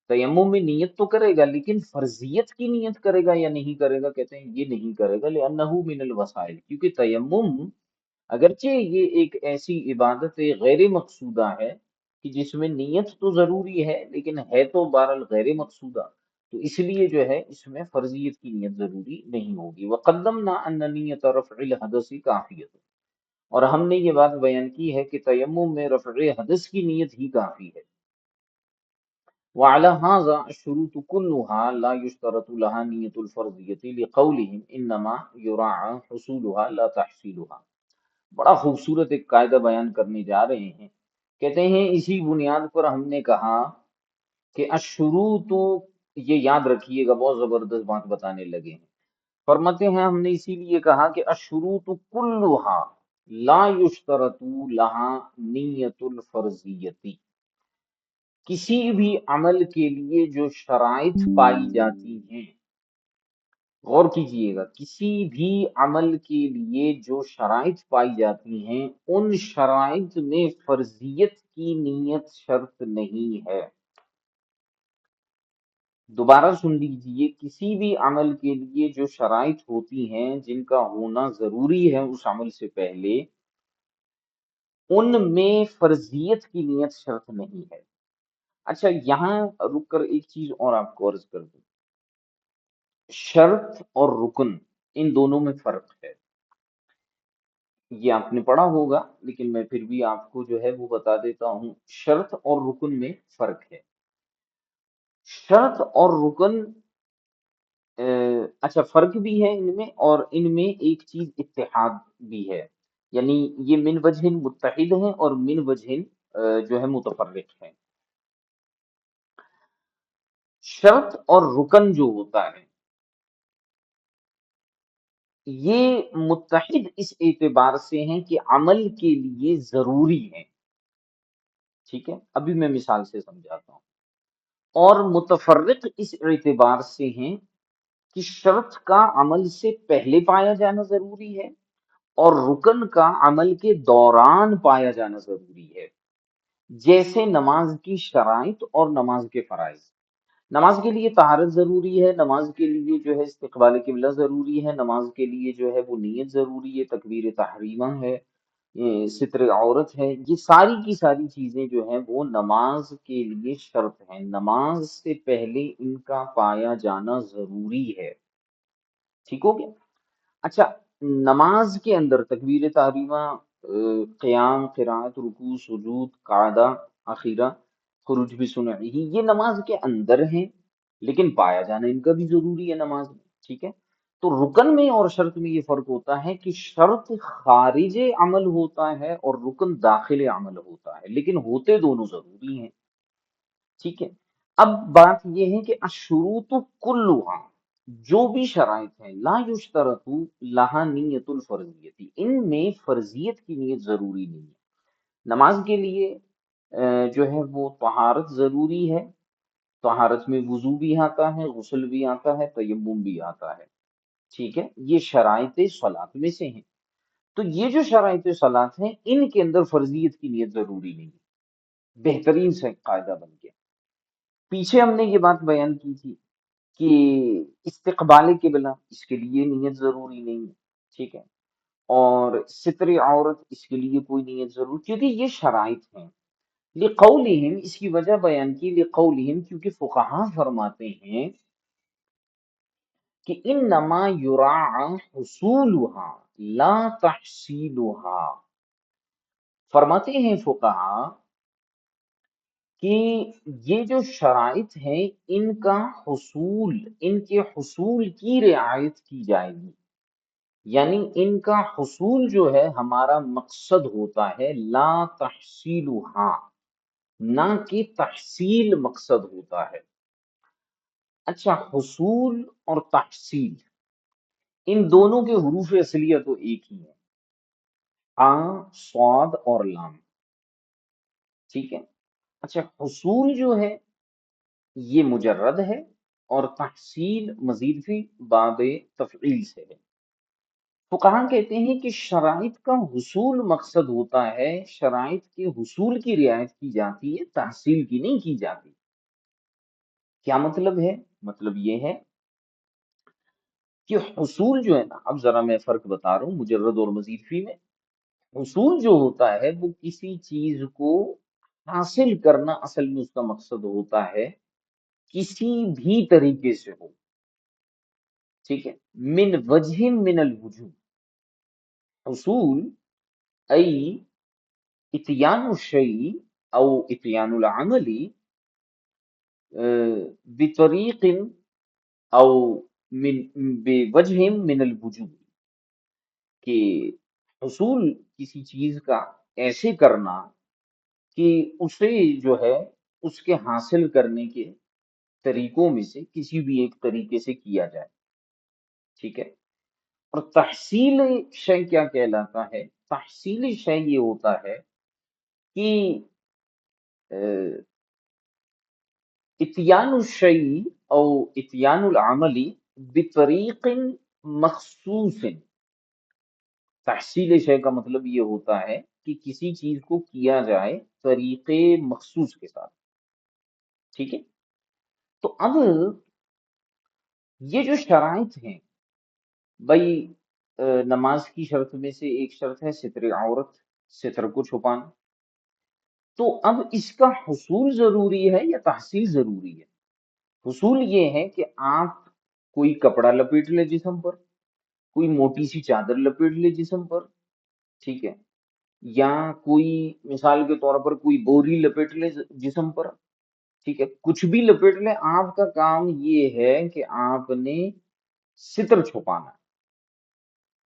تیمم میں نیت تو کرے گا لیکن فرضیت کی نیت کرے گا یا نہیں کرے گا؟ کہتے ہیں یہ نہیں کرے گا، لأنہ من الوسائل، کیونکہ تیمم اگرچہ یہ ایک ایسی عبادت غیر مقصودہ ہے کہ جس میں نیت تو ضروری ہے لیکن ہے تو بہرحال غیر مقصودہ، تو اس لیے جو ہے اس میں فرضیت کی نیت ضروری نہیں ہوگی۔ وقدمنا ان نیت رفع الحدث کافیت، اور ہم نے یہ بات بیان کی ہے کہ تیمم میں رفع حدث کی نیت ہی کافی ہے۔ وعلى هذا الشروط كلها لا يشترط لها نیت الفرضیت لقولهم انما يراعى حصولها لا تحصیلها۔ بڑا خوبصورت ایک قاعدہ بیان کرنے جا رہے ہیں، کہتے ہیں اسی بنیاد پر ہم نے کہا کہ الشروط، یہ یاد رکھیے گا بہت زبردست بات بتانے لگے ہیں، فرماتے ہیں ہم نے اسی لیے کہا کہ الشروط کلھا لا یشترط لها نیت الفرضیتی، کسی بھی عمل کے لیے جو شرائط پائی جاتی ہیں، غور کیجئے گا، کسی بھی عمل کے لیے جو شرائط پائی جاتی ہیں ان شرائط میں فرضیت کی نیت شرط نہیں ہے۔ دوبارہ سن لیجئے، کسی بھی عمل کے لیے جو شرائط ہوتی ہیں جن کا ہونا ضروری ہے اس عمل سے پہلے، ان میں فرضیت کی نیت شرط نہیں ہے۔ اچھا یہاں رک کر ایک چیز اور آپ کو عرض کر دوں، شرط اور رکن ان دونوں میں فرق ہے، یہ آپ نے پڑھا ہوگا لیکن میں پھر بھی آپ کو جو ہے وہ بتا دیتا ہوں، شرط اور رکن میں فرق ہے۔ شرط اور رکن اچھا فرق بھی ہے ان میں، اور ان میں ایک چیز اتحاد بھی ہے، یعنی یہ من وجہ متحد ہیں اور من وجہ جو ہے متفرق ہیں۔ شرط اور رکن جو ہوتا ہے یہ متحد اس اعتبار سے ہیں کہ عمل کے لیے ضروری ہیں، ٹھیک ہے، ابھی میں مثال سے سمجھاتا ہوں، اور متفرق اس اعتبار سے ہیں کہ شرط کا عمل سے پہلے پایا جانا ضروری ہے اور رکن کا عمل کے دوران پایا جانا ضروری ہے، جیسے نماز کی شرائط اور نماز کے فرائض۔ نماز کے لیے طہارت ضروری ہے، نماز کے لیے جو ہے استقبال قبلہ ضروری ہے، نماز کے لیے جو ہے وہ نیت ضروری ہے، تکبیر تحریمہ ہے، یہ ستر عورت ہے، یہ ساری کی ساری چیزیں جو ہیں وہ نماز کے لیے شرط ہیں، نماز سے پہلے ان کا پایا جانا ضروری ہے، ٹھیک ہو گیا؟ اچھا نماز کے اندر تکبیر تحریمہ، قیام، قرات، رکوع، سجود، قعدہ، اخیرہ، خروج بسنعہ، یہ نماز کے اندر ہیں لیکن پایا جانا ان کا بھی ضروری ہے نماز میں، ٹھیک ہے؟ تو رکن میں اور شرط میں یہ فرق ہوتا ہے کہ شرط خارج عمل ہوتا ہے اور رکن داخل عمل ہوتا ہے، لیکن ہوتے دونوں ضروری ہیں، ٹھیک ہے؟ اب بات یہ ہے کہ الشروط کلھا، جو بھی شرائط ہیں، لا یشترط لہا نیت الفرضیتی، ان میں فرضیت کی نیت ضروری نہیں ہے۔ نماز کے لیے جو ہے وہ طہارت ضروری ہے، طہارت میں وضو بھی آتا ہے، غسل بھی آتا ہے، تیمم بھی آتا ہے، ٹھیک ہے، یہ شرائط صلاۃ میں سے ہیں۔ تو یہ جو شرائط صلاۃ ہیں ان کے اندر فرضیت کی نیت ضروری نہیں ہے، بہترین سے قاعدہ بن گیا۔ پیچھے ہم نے یہ بات بیان کی تھی کہ استقبال قبلہ اس کے لیے نیت ضروری نہیں ہے، ٹھیک ہے، اور ستر عورت اس کے لیے کوئی نیت ضرور، کیونکہ یہ شرائط ہیں۔ لقولہم، اس کی وجہ بیان کی، لقولہم کیونکہ فقہا فرماتے ہیں کہ انما یراعی حصولها لا تحصیلها، فرماتے ہیں فقہا کہ یہ جو شرائط ہیں ان کا حصول، ان کے حصول کی رعایت کی جائے گی، یعنی ان کا حصول جو ہے ہمارا مقصد ہوتا ہے، لا تحصیلها، نہ کہ تحصیل مقصد ہوتا ہے۔ اچھا حصول اور تحصیل ان دونوں کے حروف اصلیہ تو ایک ہی ہیں، آ، صاد اور لام، ٹھیک ہے۔ اچھا حصول جو ہے یہ مجرد ہے اور تحصیل مزید فی باب تفعیل سے ہے۔ فقہا کہتے ہیں کہ شرائط کا حصول مقصد ہوتا ہے، شرائط کے حصول کی رعایت کی جاتی ہے، تحصیل کی نہیں کی جاتی۔ کیا مطلب ہے؟ مطلب یہ ہے کہ حصول جو ہے نا، اب ذرا میں فرق بتا رہا ہوں مجرد اور مزید فی میں. حصول جو ہوتا ہے وہ کسی چیز کو حاصل کرنا اصل میں اس کا مقصد ہوتا ہے، کسی بھی طریقے سے ہو. ٹھیک ہے. من وجہ من الوجوہ. حصول ای اتیان الشیء او اتیان العمل بطریق او من بوجہ من الوجوہ، کہ حصول کسی چیز کا ایسے کرنا کہ اسے جو ہے اس کے حاصل کرنے کے طریقوں میں سے کسی بھی ایک طریقے سے کیا جائے. ٹھیک ہے. اور تحصیل شے کیا کہلاتا ہے؟ تحصیل شے یہ ہوتا ہے کہ اتیان الشیء او اتیان العمل بطریق مخصوص. تحصیل شے کا مطلب یہ ہوتا ہے کہ کسی چیز کو کیا جائے طریقے مخصوص کے ساتھ. ٹھیک ہے. تو اب یہ جو شرائط ہیں بھائی، نماز کی شرط میں سے ایک شرط ہے ستر عورت، ستر کو چھپانا. تو اب اس کا حصول ضروری ہے یا تحصیل ضروری ہے؟ حصول یہ ہے کہ آپ کوئی کپڑا لپیٹ لے جسم پر، کوئی موٹی سی چادر لپیٹ لے جسم پر. ٹھیک ہے. یا کوئی مثال کے طور پر کوئی بوری لپیٹ لے جسم پر. ٹھیک ہے. کچھ بھی لپیٹ لے، آپ کا کام یہ ہے کہ آپ نے ستر چھپانا ہے.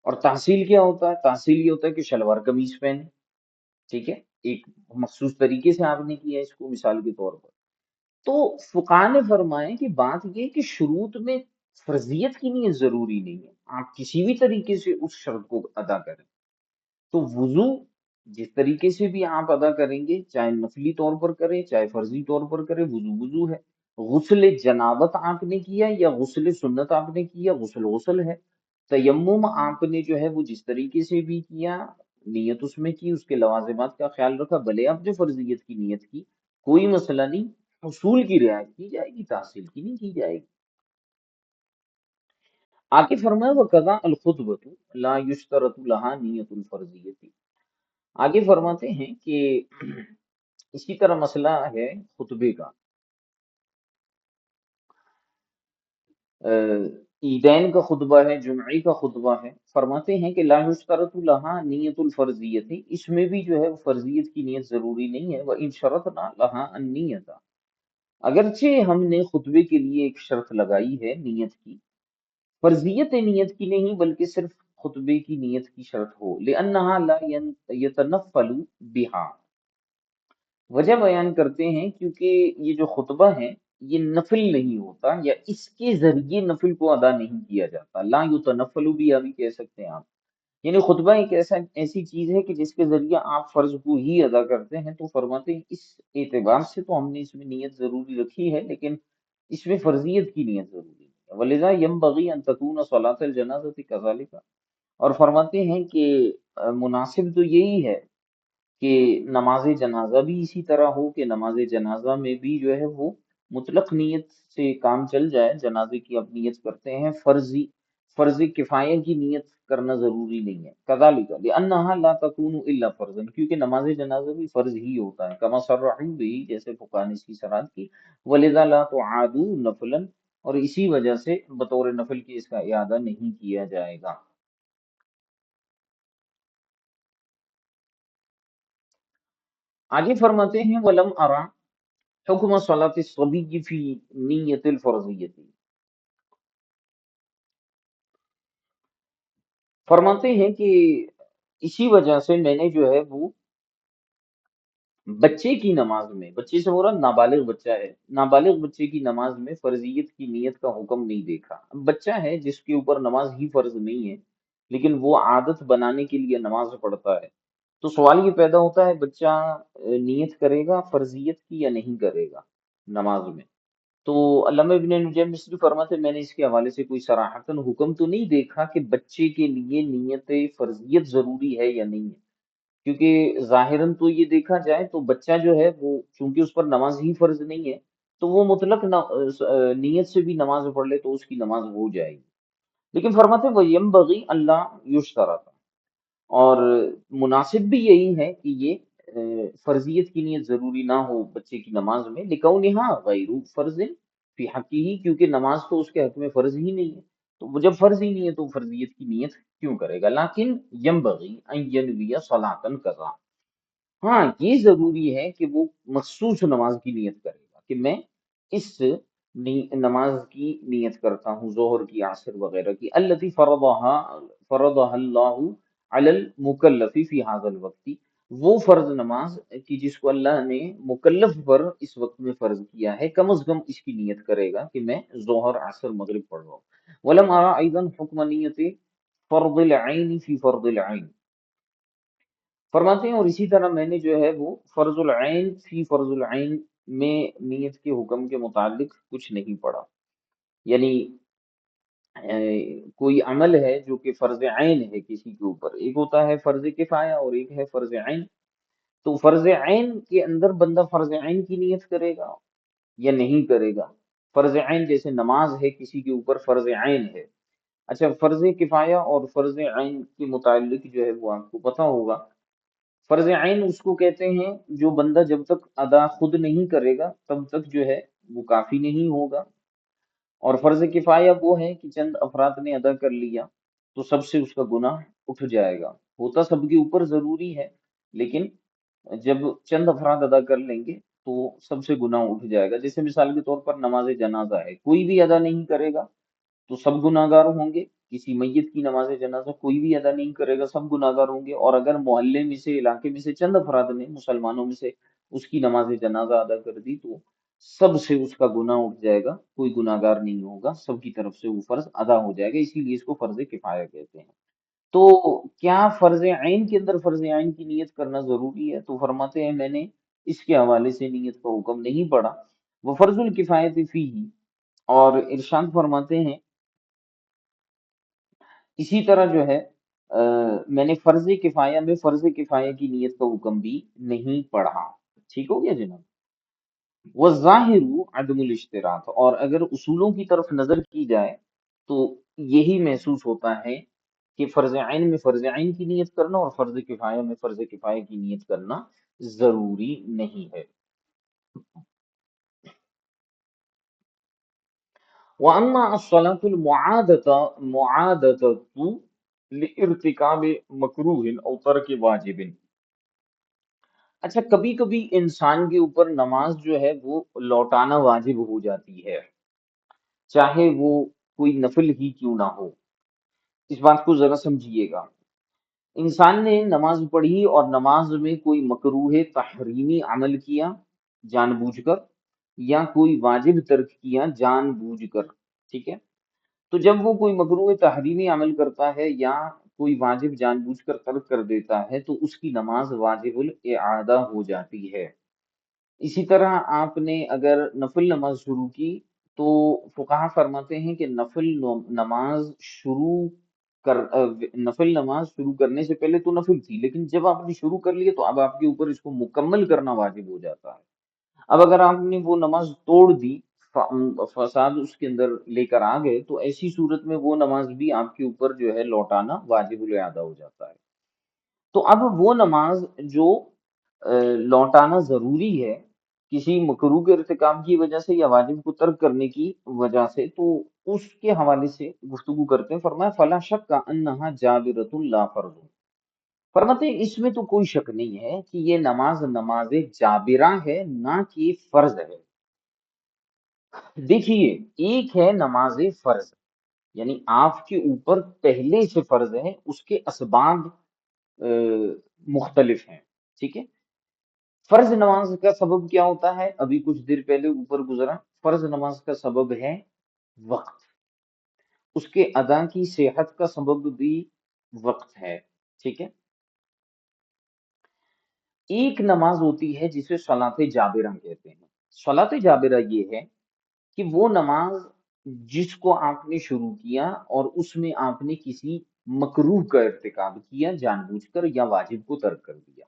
اور تحصیل کیا ہوتا ہے؟ تحصیل یہ ہوتا ہے کہ شلوار قمیض پہنے. ٹھیک ہے. ایک مخصوص طریقے سے آپ نے کیا اس کو، مثال کے طور پر. تو فقہا نے فرمائے کہ بات یہ کہ شروط میں فرضیت کی نیت ضروری نہیں ہے، آپ کسی بھی طریقے سے اس شرط کو ادا کریں. تو وضو جس طریقے سے بھی آپ ادا کریں گے، چاہے نفلی طور پر کریں چاہے فرضی طور پر کریں، وضو وضو ہے. غسل جنابت آپ نے کیا یا غسل سنت آپ نے کیا، غسل غسل ہے. تیمم آپ نے جو ہے وہ جس طریقے سے بھی کیا، نیت اس میں کی، اس کے لوازمات کا خیال رکھا، بھلے آپ نے فرضیت کی نیت کی، کوئی مسئلہ نہیں. حصول کی رعایت کی جائے گی، تحصیل کی نہیں کی جائے گی. آگے فرمایا وَقَضَاءَ الْخُطْبَةُ لَا يُشْتَرَطُ لَهَا نِيَّةُ الْفَرْضِيَّةِ. آگے فرماتے ہیں کہ اسی طرح مسئلہ ہے خطبے کا. عیدین کا خطبہ ہے، جمعے کا خطبہ ہے. فرماتے ہیں کہ لا یشترط لہا نیت الفرضیت، اس میں بھی جو ہے فرضیت کی نیت ضروری نہیں ہے. وَإِن شَرَطْنَا لَهَا النِّيَّةَ، اگرچہ ہم نے خطبے کے لیے ایک شرط لگائی ہے نیت کی، فرضیت نیت کی نہیں بلکہ صرف خطبے کی نیت کی شرط ہو. لِأَنَّهَا لَا يَتَنَفَّلُ بِهَا، وجہ بیان کرتے ہیں کیونکہ یہ جو خطبہ ہے یہ نفل نہیں ہوتا، یا اس کے ذریعے نفل کو ادا نہیں کیا جاتا. لا یتنفل بھی ابھی کہہ سکتے ہیں آپ. یعنی خطبہ ایک ایسی چیز ہے کہ جس کے ذریعے آپ فرض کو ہی ادا کرتے ہیں. تو فرماتے ہیں اس اعتبار سے تو ہم نے اس میں نیت ضروری رکھی ہے، لیکن اس میں فرضیت کی نیت ضروری ہے. وَلِذَا يَنبَغِي أَن تَكُونَ صَلَاةَ الْجَنَازَةِ كَذَلِكَ. اور فرماتے ہیں کہ مناسب تو یہی ہے کہ نماز جنازہ بھی اسی طرح ہو، کہ نماز جنازہ میں بھی جو ہے وہ مطلق نیت سے کام چل جائے. جنازے کی آپ نیت کرتے ہیں، فرض کفایہ کی نیت کرنا ضروری نہیں ہے. کذالک لأنها لا تكون الا فرضا، کیونکہ نماز جنازہ بھی فرض ہی ہوتا ہے. کما صرحوا به، جیسے فقہا نے اس کی صراحت کی. ولذا لا تعاد نفلا، اور اسی وجہ سے بطور نفل کی اس کا اعادہ نہیں کیا جائے گا. آگے فرماتے ہیں ولم ارا حکم صلاۃ الصبی فی نیت الفرضیت. فرماتے ہیں کہ اسی وجہ سے میں نے جو ہے وہ بچے کی نماز میں، بچے سے مراد نابالغ بچہ ہے، نابالغ بچے کی نماز میں فرضیت کی نیت کا حکم نہیں دیکھا. اب بچہ ہے جس کے اوپر نماز ہی فرض نہیں ہے، لیکن وہ عادت بنانے کے لیے نماز پڑھتا ہے. تو سوال یہ پیدا ہوتا ہے بچہ نیت کرے گا فرضیت کی یا نہیں کرے گا نماز میں؟ تو علامہ ابن نجیم مصری فرماتے ہیں میں نے اس کے حوالے سے کوئی صراحتاً حکم تو نہیں دیکھا کہ بچے کے لیے نیت فرضیت ضروری ہے یا نہیں ہے. کیونکہ ظاہراً تو یہ دیکھا جائے تو بچہ جو ہے وہ چونکہ اس پر نماز ہی فرض نہیں ہے، تو وہ مطلق نیت سے بھی نماز پڑھ لے تو اس کی نماز ہو جائے گی. لیکن فرماتے ہیں وَيَنبَغِي أَلَّا يُشْتَرَطَ، اور مناسب بھی یہی ہے کہ یہ فرضیت کی نیت ضروری نہ ہو بچے کی نماز میں، لِكَوْنِهَا غَيْرُ فَرْضٍ فِي حَقِّهِ، کیونکہ نماز تو اس کے حق میں فرض ہی نہیں ہے. تو وہ جب فرض ہی نہیں ہے تو فرضیت کی نیت کیوں کرے گا؟ لیکن يَنبَغِي أَن يَنْوِيَ صَلَاةً كَذَا، ہاں یہ ضروری ہے کہ وہ مخصوص نماز کی نیت کرے گا کہ میں اس نماز کی نیت کرتا ہوں، ظہر کی، عصر وغیرہ کی، التي فرضها اللہ علی المکلف فی هذا الوقت، وہ فرض نماز کی جس کو اللہ نے مکلف پر اس وقت میں فرض کیا ہے، کم از کم اس کی نیت کرے گا کہ میں ظہر، عصر، مغرب پڑھ رہا ہوں. ولم ارى ايضا حکم نیت فرض العین فی فرض العین، فرماتے ہیں اور اسی طرح میں نے جو ہے وہ فرض العین فی فرض العین میں نیت کے حکم کے متعلق کچھ نہیں پڑھا. یعنی کوئی عمل ہے جو کہ فرض عین ہے کسی کے اوپر، ایک ہوتا ہے فرض کفایہ اور ایک ہے فرض عین. تو فرض عین کے اندر بندہ فرض عین کی نیت کرے گا یا نہیں کرے گا؟ فرض عین جیسے نماز ہے کسی کے اوپر فرض عین ہے. اچھا، فرض کفایہ اور فرض عین کے متعلق جو ہے وہ آپ کو پتہ ہوگا. فرض عین اس کو کہتے ہیں جو بندہ جب تک ادا خود نہیں کرے گا تب تک جو ہے وہ کافی نہیں ہوگا، اور فرض کفایہ وہ ہے کہ چند افراد نے ادا کر لیا تو سب سے اس کا گناہ اٹھ جائے گا. ہوتا سب کے اوپر ضروری ہے، لیکن جب چند افراد ادا کر لیں گے تو سب سے گناہ اٹھ جائے گا. جیسے مثال کے طور پر نماز جنازہ ہے، کوئی بھی ادا نہیں کرے گا تو سب گناہ گار ہوں گے. کسی میت کی نماز جنازہ کوئی بھی ادا نہیں کرے گا، سب گناہ گار ہوں گے. اور اگر محلے میں سے، علاقے میں سے چند افراد نے مسلمانوں میں سے اس کی نماز جنازہ ادا کر دی تو سب سے اس کا گناہ اٹھ جائے گا، کوئی گناہ گار نہیں ہوگا، سب کی طرف سے وہ فرض ادا ہو جائے گا. اسی لیے اس کو فرض کفایہ کہتے ہیں. تو کیا فرض عین کے اندر فرض عین کی نیت کرنا ضروری ہے؟ تو فرماتے ہیں میں نے اس کے حوالے سے نیت کا حکم نہیں پڑھا. وہ فرض الکفایت فیہ، اور ارشاد فرماتے ہیں اسی طرح جو ہے میں نے فرض کفایہ میں فرض کفایہ کی نیت کا حکم بھی نہیں پڑھا. ٹھیک ہو گیا جناب. والظاہر عدم الاشتراط، اور اگر اصولوں کی طرف نظر کی جائے تو یہی محسوس ہوتا ہے کہ فرض عین میں فرض عین کی نیت کرنا اور فرض کفایہ میں فرض کفایہ کی نیت کرنا ضروری نہیں ہے. وَأَمَّا الصَّلَاةُ الْمُعَادَةُ لِارْتِكَابِ مَكْرُوهٍ أَوْ تَرْكِ وَاجِبٍ. اچھا، کبھی کبھی انسان کے اوپر نماز جو ہے وہ لوٹانا واجب ہو جاتی ہے، چاہے وہ کوئی نفل ہی کیوں نہ ہو. اس بات کو ذرا سمجھیے گا. انسان نے نماز پڑھی اور نماز میں کوئی مکروہ تحریمی عمل کیا جان بوجھ کر، یا کوئی واجب ترک کیا جان بوجھ کر. ٹھیک ہے. تو جب وہ کوئی مکروہ تحریمی عمل کرتا ہے یا کوئی واجب جان بوجھ کر ترک کر دیتا ہے تو اس کی نماز واجب الاعادہ ہو جاتی ہے. اسی طرح آپ نے اگر نفل نماز شروع کی تو فقہا فرماتے ہیں کہ نماز شروع نفل نماز شروع کرنے سے پہلے تو نفل تھی، لیکن جب آپ نے شروع کر لیا تو اب آپ کے اوپر اس کو مکمل کرنا واجب ہو جاتا ہے. اب اگر آپ نے وہ نماز توڑ دی، فساد اس کے اندر لے کر آ گئے، تو ایسی صورت میں وہ نماز بھی آپ کے اوپر جو ہے لوٹانا واجب الاعادہ ہو جاتا ہے. تو اب وہ نماز جو لوٹانا ضروری ہے کسی مکروہ کے ارتکاب کی وجہ سے یا واجب کو ترک کرنے کی وجہ سے، تو اس کے حوالے سے گفتگو کرتے ہیں. فرمایا فلا شک کا انہا جابرۃ لا فرض. فرماتے ہیں اس میں تو کوئی شک نہیں ہے کہ یہ نماز نماز جابرہ ہے، نہ کہ فرض ہے. دیکھیے، ایک ہے نماز فرض، یعنی آپ کے اوپر پہلے سے فرض ہے، اس کے اسباب مختلف ہیں. ٹھیک ہے. فرض نماز کا سبب کیا ہوتا ہے؟ ابھی کچھ دیر پہلے اوپر گزرا. فرض نماز کا سبب ہے وقت، اس کے ادا کی صحت کا سبب بھی وقت ہے. ٹھیک ہے. ایک نماز ہوتی ہے جسے صلاۃ جابرہ کہتے ہیں. صلاۃ جابرہ یہ ہے کہ وہ نماز جس کو آپ نے شروع کیا اور اس میں آپ نے کسی مکروہ کا ارتکاب کیا جان بوجھ کر یا واجب کو ترک کر دیا.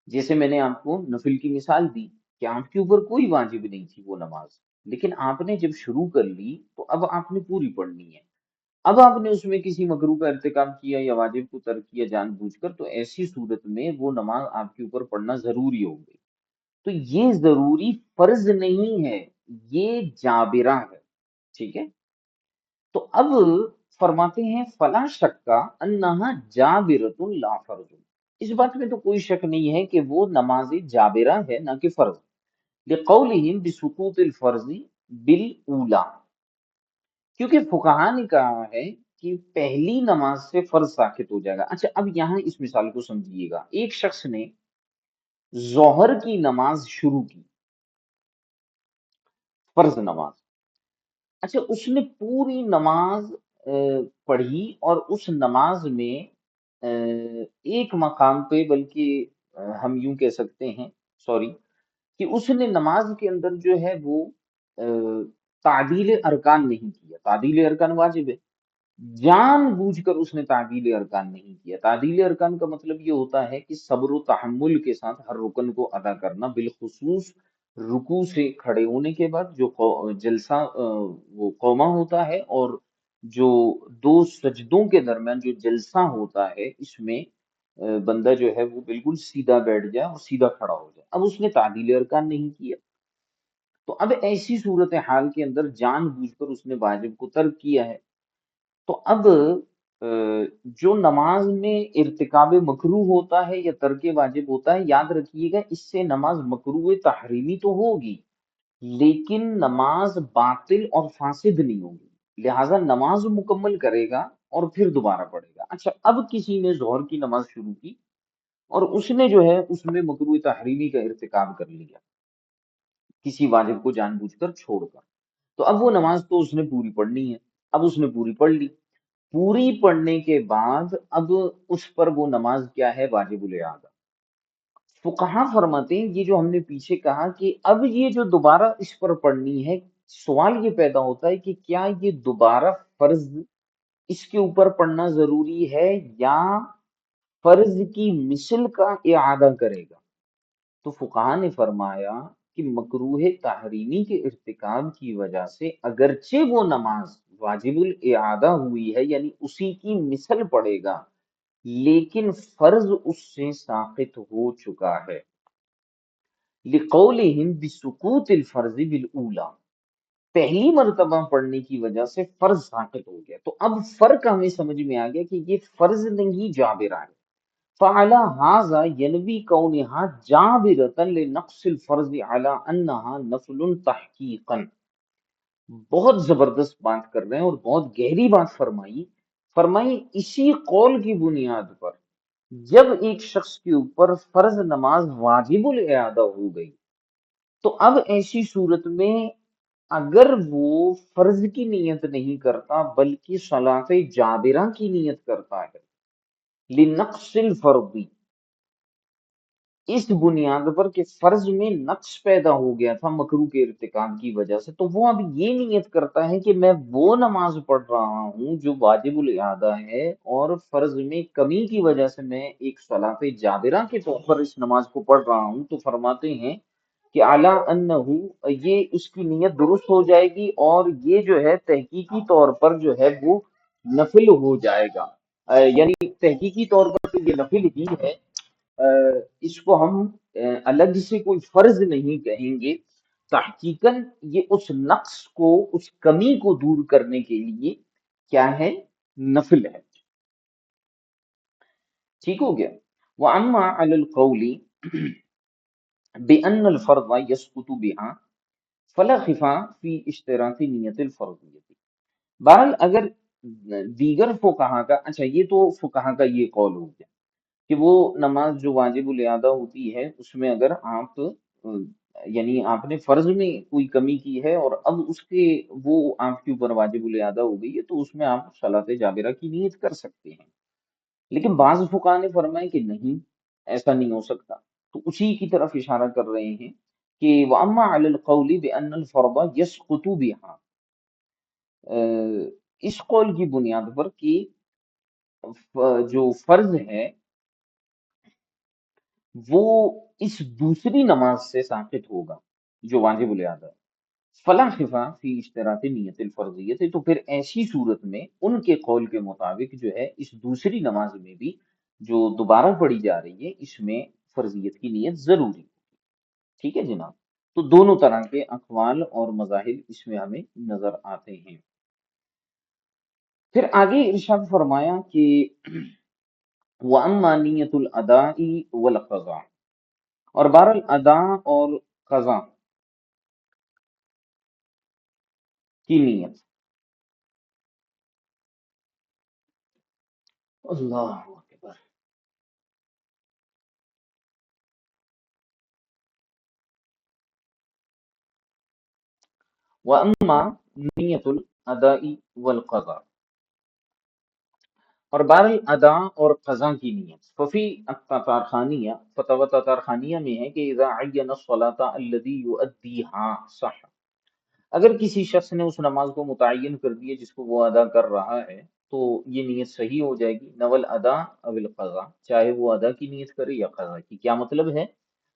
جیسے میں نے آپ کو نفل کی مثال دی کہ آپ کے اوپر کوئی واجب نہیں تھی وہ نماز، لیکن آپ نے جب شروع کر لی تو اب آپ نے پوری پڑھنی ہے۔ اب آپ نے اس میں کسی مکروہ کا ارتکاب کیا یا واجب کو ترک کیا جان بوجھ کر، تو ایسی صورت میں وہ نماز آپ کے اوپر پڑھنا ضروری ہو گئی۔ تو یہ ضروری فرض نہیں ہے، یہ جابرہ ہے، ٹھیک ہے۔ تو اب فرماتے ہیں فلا شکا انہا جابرۃ لا فرض، اس بات میں تو کوئی شک نہیں ہے کہ وہ نماز جابرہ ہے نہ کہ فرض، لقولہم بسقوط الفرض بالاولی، کیونکہ فقہا نے کہا ہے کہ پہلی نماز سے فرض ساقط ہو جائے گا۔ اچھا اب یہاں اس مثال کو سمجھیے گا، ایک شخص نے ظہر کی نماز شروع کی، فرض نماز، اچھا اس نے پوری نماز پڑھی، اور اس نماز میں ایک مقام پہ، بلکہ ہم یوں کہہ سکتے ہیں، سوری، کہ اس نے نماز کے اندر جو ہے وہ تعدیل ارکان نہیں کیا۔ تعدیل ارکان واجب ہے، جان بوجھ کر اس نے تعدیل ارکان نہیں کیا۔ تعدیل ارکان کا مطلب یہ ہوتا ہے کہ صبر و تحمل کے ساتھ ہر رکن کو ادا کرنا، بالخصوص رکوع سے کھڑے ہونے کے بعد جو جلسہ وہ قومہ ہوتا ہے، اور جو دو سجدوں کے درمیان جو جلسہ ہوتا ہے، اس میں بندہ جو ہے وہ بالکل سیدھا بیٹھ جائے اور سیدھا کھڑا ہو جائے۔ اب اس نے تعدیل ارکان نہیں کیا، تو اب ایسی صورتحال کے اندر جان بوجھ کر اس نے واجب کو ترک کیا ہے۔ تو اب جو نماز میں ارتکاب مکروہ ہوتا ہے یا ترک واجب ہوتا ہے، یاد رکھیے گا اس سے نماز مکروہ تحریمی تو ہوگی، لیکن نماز باطل اور فاسد نہیں ہوگی، لہٰذا نماز مکمل کرے گا اور پھر دوبارہ پڑھے گا۔ اچھا اب کسی نے ظہر کی نماز شروع کی اور اس نے جو ہے اس میں مکروہ تحریمی کا ارتکاب کر لیا، کسی واجب کو جان بوجھ کر چھوڑ کر، تو اب وہ نماز تو اس نے پوری پڑھنی ہے۔ اب اس نے پوری پڑھ لی، پوری پڑھنے کے بعد اب اس پر وہ نماز کیا ہے؟ واجب الاعادہ۔ فقہا فرماتے ہیں یہ جو ہم نے پیچھے کہا کہ اب یہ جو دوبارہ اس پر پڑھنی ہے، سوال یہ پیدا ہوتا ہے کہ کیا یہ دوبارہ فرض اس کے اوپر پڑھنا ضروری ہے، یا فرض کی مثل کا اعادہ کرے گا؟ تو فقہا نے فرمایا کہ مکروہ تحریمی کے ارتکاب کی وجہ سے اگرچہ وہ نماز واجب الاعادہ ہوئی ہے، یعنی اسی کی مثل پڑے گا، لیکن فرض اس سے ساقط ہو چکا ہے، لقولہم بسقوط الفرض بالاولی، پہلی مرتبہ پڑھنے کی وجہ سے فرض ساقط ہو گیا۔ تو اب فرق ہمیں سمجھ میں آ گیا کہ یہ فرض نہیں جابرہ ہے۔ فعلی ھذا ینوی کونھا جابرۃ لنقص الفرض علی انھا نفل تحقیقا، بہت زبردست بات کر رہے ہیں اور بہت گہری بات فرمائی۔ فرمائی اسی قول کی بنیاد پر جب ایک شخص کے اوپر فرض نماز واجب الاعادہ ہو گئی، تو اب ایسی صورت میں اگر وہ فرض کی نیت نہیں کرتا بلکہ صلاۃ جابرہ کی نیت کرتا ہے، لنقص الفرض، اس بنیاد پر کہ فرض میں نقص پیدا ہو گیا تھا مکروہ کے ارتکاب کی وجہ سے، تو وہ اب یہ نیت کرتا ہے کہ میں وہ نماز پڑھ رہا ہوں جو واجب الاعادہ ہے، اور فرض میں کمی کی وجہ سے میں ایک صلاۃ جابرہ کے طور پر اس نماز کو پڑھ رہا ہوں، تو فرماتے ہیں کہ اعلیٰ انہو، یہ اس کی نیت درست ہو جائے گی، اور یہ جو ہے تحقیقی طور پر جو ہے وہ نفل ہو جائے گا۔ یعنی تحقیقی طور پر تو یہ نفل ہی ہے، اس کو ہم الگ سے کوئی فرض نہیں کہیں گے، تحقیقاً یہ اس نقص کو، اس کمی کو دور کرنے کے لیے کیا ہے؟ نفل ہے۔ ٹھیک ہو گیا؟ وَأَمَّا عَلَى الْقَوْلِ بِأَنَّ الْفَرْضَ يَسْقُطُ بِهَا فَلَا خِفَا فِي اشْتِرَاطِ نِيَّةِ الْفَرْضِيَّةِ، بہرحال اگر دیگر فقہا کا، اچھا یہ تو فقہا کا یہ قول ہو گیا کہ وہ نماز جو واجب الاعادہ ہوتی ہے اس میں اگر آپ یعنی آپ نے فرض میں کوئی کمی کی ہے اور اب اس کے وہ آپ کے اوپر واجب الاعادہ ہو گئی ہے، تو اس میں آپ صلاۃ جابرہ کی نیت کر سکتے ہیں۔ لیکن بعض فقہا نے فرمایا کہ نہیں، ایسا نہیں ہو سکتا، تو اسی کی طرف اشارہ کر رہے ہیں کہ وَأَمَّا عَلَى الْقَوْلِ بِأَنَّ الْفَرْضَ يَسْقُطُ بِهَا، اس قول کی بنیاد پر کہ جو فرض ہے وہ اس دوسری نماز سے ساقط ہوگا جو واجب الادا ہے۔ فلا خفا فی اشتراط نیت الفرضیت، تو پھر ایسی صورت میں ان کے قول کے مطابق جو ہے اس دوسری نماز میں بھی جو دوبارہ پڑھی جا رہی ہے اس میں فرضیت کی نیت ضروری ہے۔ ٹھیک ہے جناب، تو دونوں طرح کے اقوال اور مذاہب اس میں ہمیں نظر آتے ہیں۔ پھر آگے ارشاد فرمایا کہ وَأَمَّا نِيَّةُ الْأَدَاءِ وَالْقَضَاءِ، اور بہرحال ادا اور قضا کی نیت۔ اللہ اکبر۔ وَأَمَّا نِيَّةُ الْأَدَاءِ وَالْقَضَاءِ، اور بہرحال ادا اور قضا کی نیت۔ ففی التطارخانیہ، فتوی تطارخانیہ میں ہے کہ اذا عین الصلاۃ الذی یؤدیہا صح، اگر کسی شخص نے اس نماز کو متعین کر دیا جس کو وہ ادا کر رہا ہے تو یہ نیت صحیح ہو جائے گی، نول ادا او القضا، چاہے وہ ادا کی نیت کرے یا قضا کی۔ کیا مطلب ہے؟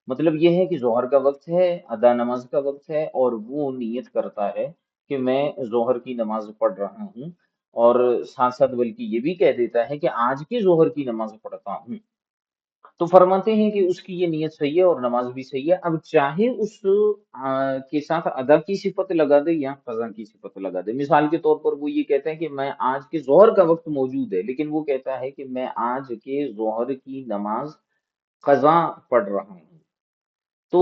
مطلب یہ ہے کہ ظہر کا وقت ہے، ادا نماز کا وقت ہے، اور وہ نیت کرتا ہے کہ میں ظہر کی نماز پڑھ رہا ہوں، اور ساتھ ساتھ بلکہ یہ بھی کہہ دیتا ہے کہ آج کی ظہر کی نماز پڑھتا ہوں، تو فرماتے ہیں کہ اس کی یہ نیت صحیح ہے اور نماز بھی صحیح ہے۔ اب چاہے اس کے ساتھ ادا کی صفت لگا دے یا قضا کی صفت لگا دے، مثال کے طور پر وہ یہ کہتا ہے کہ میں آج کے ظہر کا وقت موجود ہے لیکن وہ کہتا ہے کہ میں آج کے ظہر کی نماز قضا پڑھ رہا ہوں، تو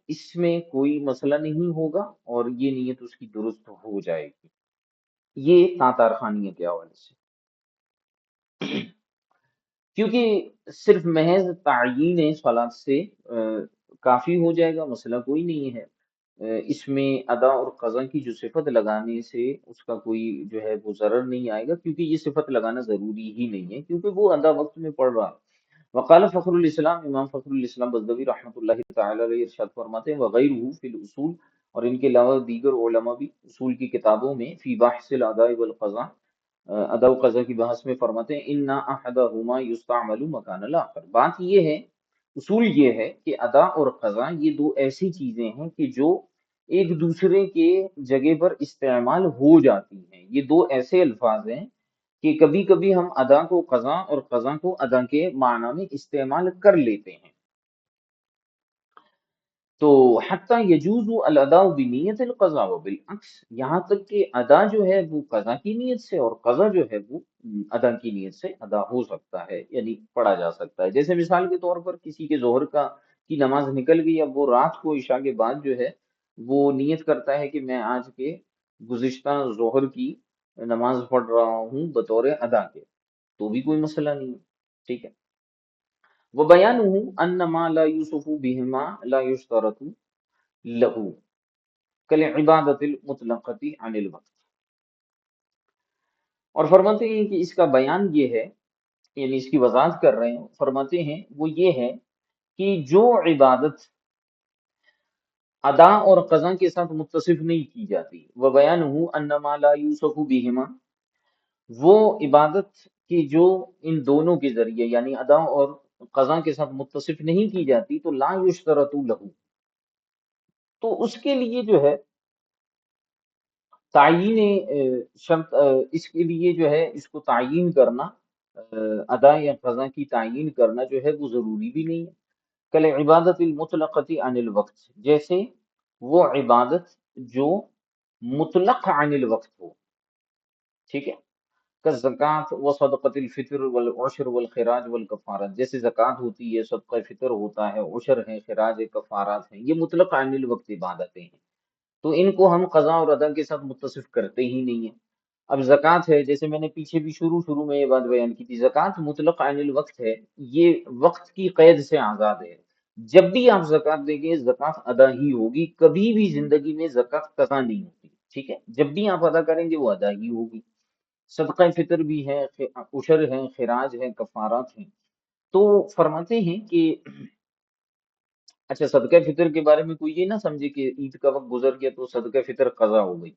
اس میں کوئی مسئلہ نہیں ہوگا اور یہ نیت اس کی درست ہو جائے گی۔ یہ تاتار خانیہ کے حوالے سے، کیونکہ صرف محض تعیین صلاۃ سے کافی ہو جائے گا، مسئلہ کوئی نہیں ہے۔ اس میں ادا اور قضا کی جو صفت لگانے سے اس کا کوئی جو ہے وہ ضرر نہیں آئے گا، کیونکہ یہ صفت لگانا ضروری ہی نہیں ہے کیونکہ وہ ادا وقت میں پڑھ رہا ہے۔ وقال فخر الاسلام، امام فخر الاسلام بزدوی رحمۃ اللہ تعالی علیہ ارشاد فرماتے ہیں وغیرہ فی الاصول، اور ان کے علاوہ دیگر علماء بھی اصول کی کتابوں میں فی بحث الاداء والقضاء، ادا و قضا کی بحث میں فرماتے ہیں انا احدہما یستعمل مکان الاخر، بات یہ ہے، اصول یہ ہے کہ ادا اور قضا یہ دو ایسی چیزیں ہیں کہ جو ایک دوسرے کے جگہ پر استعمال ہو جاتی ہیں، یہ دو ایسے الفاظ ہیں کہ کبھی کبھی ہم ادا کو قضا اور قضا کو ادا کے معنی میں استعمال کر لیتے ہیں۔ تو حتی یجوز الادا بنیت القضاء وبالعکس، یہاں تک کہ ادا جو ہے وہ قضا کی نیت سے اور قضا جو ہے وہ ادا کی نیت سے ادا ہو سکتا ہے، یعنی پڑھا جا سکتا ہے۔ جیسے مثال کے طور پر کسی کے ظہر کی نماز نکل گئی، اب وہ رات کو عشاء کے بعد جو ہے وہ نیت کرتا ہے کہ میں آج کے گزشتہ ظہر کی نماز پڑھ رہا ہوں بطور ادا کے، تو بھی کوئی مسئلہ نہیں ہے۔ ٹھیک ہے، وَبَيَانُهُ أَنَّ مَا لَا يُوصَفُ بِهِمَا لَا يُشْتَرَطُ لَهُ كَالْعِبَادَةِ الْمُطْلَقَةِ عَنِ الْوَقْتِ، اور فرماتے ہیں کہ اس کا بیان یہ ہے، یعنی اس کی وضاحت کر رہے ہیں، فرماتے ہیں وہ یہ ہے کہ جو عبادت ادا اور قضا کے ساتھ متصف نہیں کی جاتی، وَبَيَانُهُ أَنَّ مَا لَا يُوصَفُ بِهِمَا، وہ عبادت کی جو ان دونوں کے ذریعے یعنی ادا اور قضا کے ساتھ متصف نہیں کی جاتی، تو لا یشترط لہو، تو اس کے لیے جو ہے تعیین شرط، اس کے لیے جو ہے اس کو تعیین کرنا، ادا یا قضا کی تعیین کرنا جو ہے وہ ضروری بھی نہیں ہے۔ کل عبادت المطلقۃ عن الوقت، جیسے وہ عبادت جو مطلق عن الوقت ہو، ٹھیک ہے، کالزکوٰۃ و صدقۃ الفطر والعشر والخراج والکفارات، جیسے زکوٰۃ ہوتی ہے، صدقہ فطر ہوتا ہے، عشر ہے، خراج ہے، کفارات ہیں، یہ مطلق عن الوقت عبادتیں ہیں، تو ان کو ہم قضا اور ادا کے ساتھ متصف کرتے ہی نہیں ہیں۔ اب زکوٰۃ ہے، جیسے میں نے پیچھے بھی شروع میں یہ بات بیان کی تھی، زکوٰۃ مطلق عین الوقت ہے، یہ وقت کی قید سے آزاد ہے، جب بھی آپ زکوٰۃ دیں گے زکوٰۃ ادا ہی ہوگی، کبھی بھی زندگی میں زکوٰۃ قضا نہیں ہوتی، ٹھیک ہے، جب بھی آپ ادا کریں گے وہ ادا ہی ہوگی۔ صدقہ فطر بھی ہے، عشر ہے، خراج ہے، کفارات ہیں، تو فرماتے ہیں کہ اچھا صدقہ فطر کے بارے میں کوئی یہ نہ سمجھے کہ عید کا وقت گزر گیا تو صدقہ فطر قضا ہو گئی،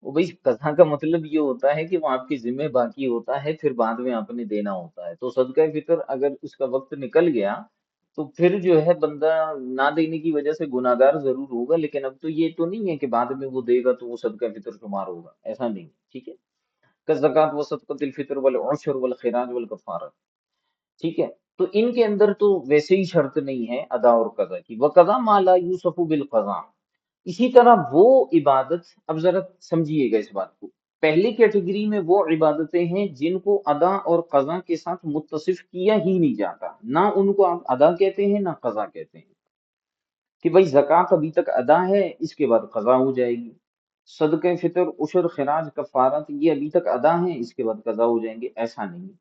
وہ بھائی قضا کا مطلب یہ ہوتا ہے کہ وہ آپ کے ذمہ باقی ہوتا ہے، پھر بعد میں آپ نے دینا ہوتا ہے، تو صدقہ فطر اگر اس کا وقت نکل گیا تو پھر جو ہے بندہ نہ دینے کی وجہ سے گناہگار ضرور ہوگا، لیکن اب تو یہ تو نہیں ہے کہ بعد میں وہ دے گا تو وہ صدقہ فطر شمار ہوگا، ایسا نہیں، ٹھیک ہے۔ کزکات و صدقۃ الفطر والعشر والخراج والکفارہ، ٹھیک ہے۔ تو ان کے اندر تو ویسے ہی شرط نہیں ہے ادا اور قضا کی، وقضا ما لا یوصف بالقضاء، اسی طرح وہ عبادت، اب ذرا سمجھیے گا اس بات کو، پہلی کیٹیگری میں وہ عبادتیں ہیں جن کو ادا اور قضا کے ساتھ متصف کیا ہی نہیں جاتا، نہ ان کو آپ ادا کہتے ہیں نہ قضا کہتے ہیں، کہ بھائی زکوٰۃ ابھی تک ادا ہے، اس کے بعد قضا ہو جائے گی، صدقہ فطر عشر خراج کفارات یہ ابھی تک ادا ہیں، اس کے بعد قضا ہو جائیں گے، ایسا نہیں۔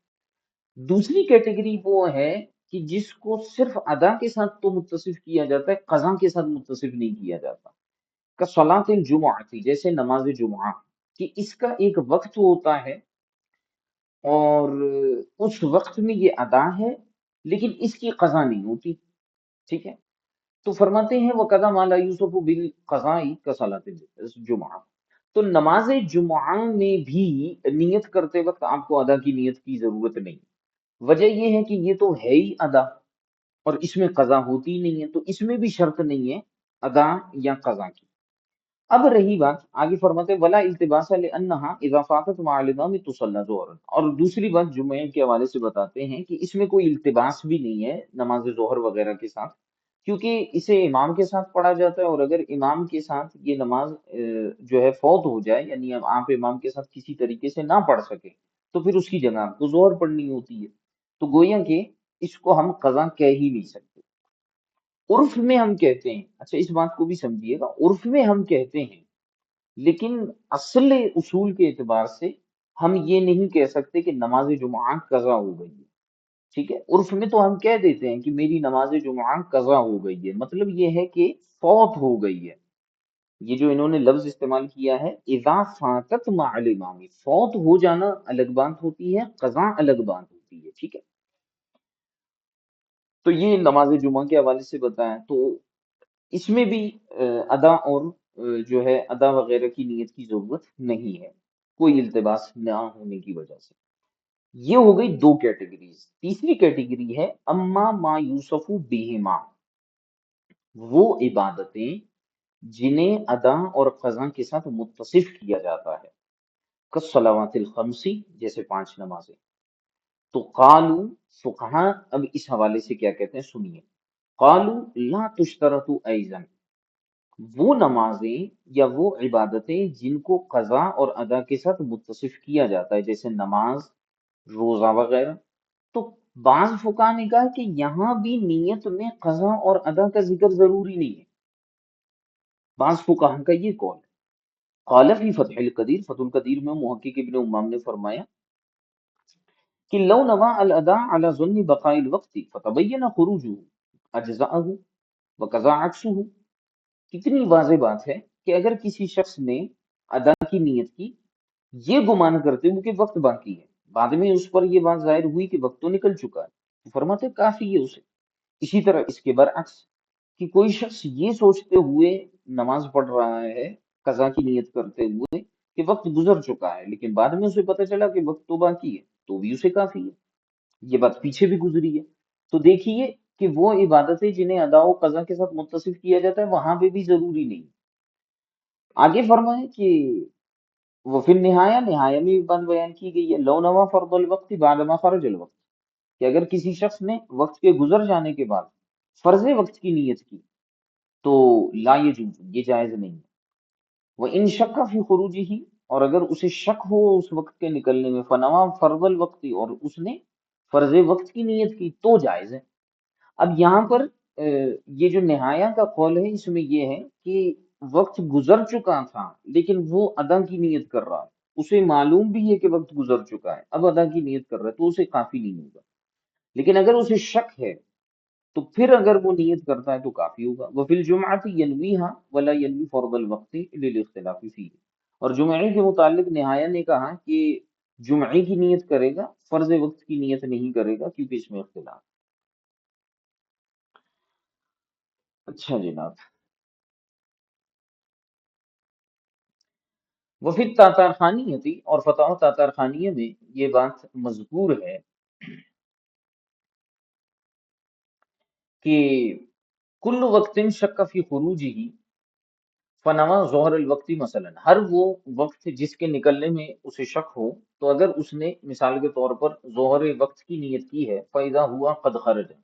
دوسری کیٹیگری وہ ہے کہ جس کو صرف ادا کے ساتھ تو متصف کیا جاتا ہے، قضا کے ساتھ متصف نہیں کیا جاتا، کصلاۃ الجمعہ، جیسے نماز جمعہ، کہ اس کا ایک وقت ہوتا ہے اور اس وقت میں یہ ادا ہے لیکن اس کی قضا نہیں ہوتی، ٹھیک ہے۔ تو فرماتے ہیں وہ قضا ما لا یوسف بالقضاء کصلاۃ الجمعہ، تو نماز جمعہ میں بھی نیت کرتے وقت آپ کو ادا کی نیت کی ضرورت نہیں، وجہ یہ ہے کہ یہ تو ہے ہی ادا اور اس میں قضا ہوتی ہی نہیں ہے، تو اس میں بھی شرط نہیں ہے ادا یا قضا کی۔ اب رہی بات آگے، فرماتے ولا التباس لانها اذا فاتت مع الامام تصلى ظهرا، اور دوسری بات جمعے کے حوالے سے بتاتے ہیں کہ اس میں کوئی التباس بھی نہیں ہے نماز ظہر وغیرہ کے ساتھ، کیونکہ اسے امام کے ساتھ پڑھا جاتا ہے، اور اگر امام کے ساتھ یہ نماز جو ہے فوت ہو جائے، یعنی اب آپ امام کے ساتھ کسی طریقے سے نہ پڑھ سکے، تو پھر اس کی جگہ آپ کو ظہر پڑھنی ہوتی ہے، تو گویا کہ اس کو ہم قضا کہہ ہی نہیں سکتے۔ عرف میں ہم کہتے ہیں، اچھا اس بات کو بھی سمجھیے گا، عرف میں ہم کہتے ہیں، لیکن اصل اصول کے اعتبار سے ہم یہ نہیں کہہ سکتے کہ نماز جمعہ قضا ہو گئی ہے، ٹھیک ہے۔ عرف میں تو ہم کہہ دیتے ہیں کہ میری نماز جمعہ قضا ہو گئی ہے، مطلب یہ ہے کہ فوت ہو گئی ہے، یہ جو انہوں نے لفظ استعمال کیا ہے اذا فاتت مع الامام، فوت ہو جانا الگ بات ہوتی ہے، قضا الگ بات ہوتی ہے، ٹھیک ہے۔ تو یہ نماز جمعہ کے حوالے سے بتایا، تو اس میں بھی ادا اور جو ہے ادا وغیرہ کی نیت کی ضرورت نہیں ہے، کوئی التباس نہ ہونے کی وجہ سے۔ یہ ہو گئی دو کیٹیگریز۔ تیسری کیٹیگری ہے اما ما یوسف بہما، وہ عبادتیں جنہیں ادا اور قضا کے ساتھ متصف کیا جاتا ہے، کالصلوات الخمسی، جیسے پانچ نمازیں۔ تو قالو، فقہا اب اس حوالے سے کیا کہتے ہیں سنیے، قالو لا تشترط ایضا، وہ نمازیں یا وہ عبادتیں جن کو قضا اور ادا کے ساتھ متصف کیا جاتا ہے، جیسے نماز، روزہ وغیرہ، تو بعض فقہا نے کہا کہ یہاں بھی نیت میں قضا اور ادا کا ذکر ضروری نہیں ہے، بعض فقہا کا یہ قول ہے۔ قال فی فتح القدیر، فتح القدیر میں محقق ابن امام نے فرمایا کہ لو نوا الادا علی ظن بقاء الوقت فتبین خروجه اجزاءه وقضا عکسه، کتنی واضح بات ہے کہ اگر کسی شخص نے ادا کی نیت کی یہ گمان کرتے ہوئے کہ وقت باقی ہے، بعد میں اس پر یہ بات ظاہر ہوئی کہ وقت تو نکل چکا ہے، تو فرماتے کافی ہے اسے۔ اسی طرح اس کے برعکس، کہ کوئی شخص یہ سوچتے ہوئے نماز پڑھ رہا ہے قضا کی نیت کرتے ہوئے کہ وقت گزر چکا ہے، لیکن بعد میں اسے پتہ چلا کہ وقت تو باقی ہے، تو بھی اسے کافی ہے، یہ بات پیچھے بھی گزری ہے۔ تو دیکھیے کہ وہ عبادتیں جنہیں ادا و قضا کے ساتھ متصف کیا جاتا ہے وہاں پہ بھی ضروری نہیں۔ آگے فرمائیں کہ وہ پھر نہایا، نہایا میں بھی بات بیان کی گئی ہے، لو نوا فرض الوقت بعد ما خرج الوقت، کہ اگر کسی شخص نے وقت کے گزر جانے کے بعد فرض وقت کی نیت کی تو لا یجوز، یہ جائز نہیں ہے۔ وہ ان شک فی خروجی ہی، اور اگر اسے شک ہو اس وقت کے نکلنے میں، فنوا فرض الوقت، اور اس نے فرض وقت کی نیت کی تو جائز ہے۔ اب یہاں پر یہ جو نہایا کا قول ہے اس میں یہ ہے کہ وقت گزر چکا تھا لیکن وہ ادا کی نیت کر رہا ہے، اسے معلوم بھی ہے کہ وقت گزر چکا ہے، اب ادا کی نیت کر رہا ہے تو اسے کافی نہیں ہوگا، لیکن اگر اسے شک ہے تو پھر اگر وہ نیت کرتا ہے تو کافی ہوگا۔ وفی الجمعۃ ینویھا ولا ینوی فرض الوقت للاختلاف فیہ، اور جمعے کے متعلق نہایا نے کہا کہ جمعے کی نیت کرے گا، فرض وقت کی نیت نہیں کرے گا کیونکہ اس میں اختلاف۔ اچھا جناب، وفی التاتارخانیتی، اور فتاوی تاتارخانیہ میں یہ بات مذکور ہے کہ کل وقت شک فی خروج ہی فنوا ظہر الوقتی مثلا، ہر وہ وقت جس کے نکلنے میں اسے شک ہو، تو اگر اس نے مثال کے طور پر ظہر وقت کی نیت کی ہے، فَإِذَا هُوَ قَدْ خَرَجَ،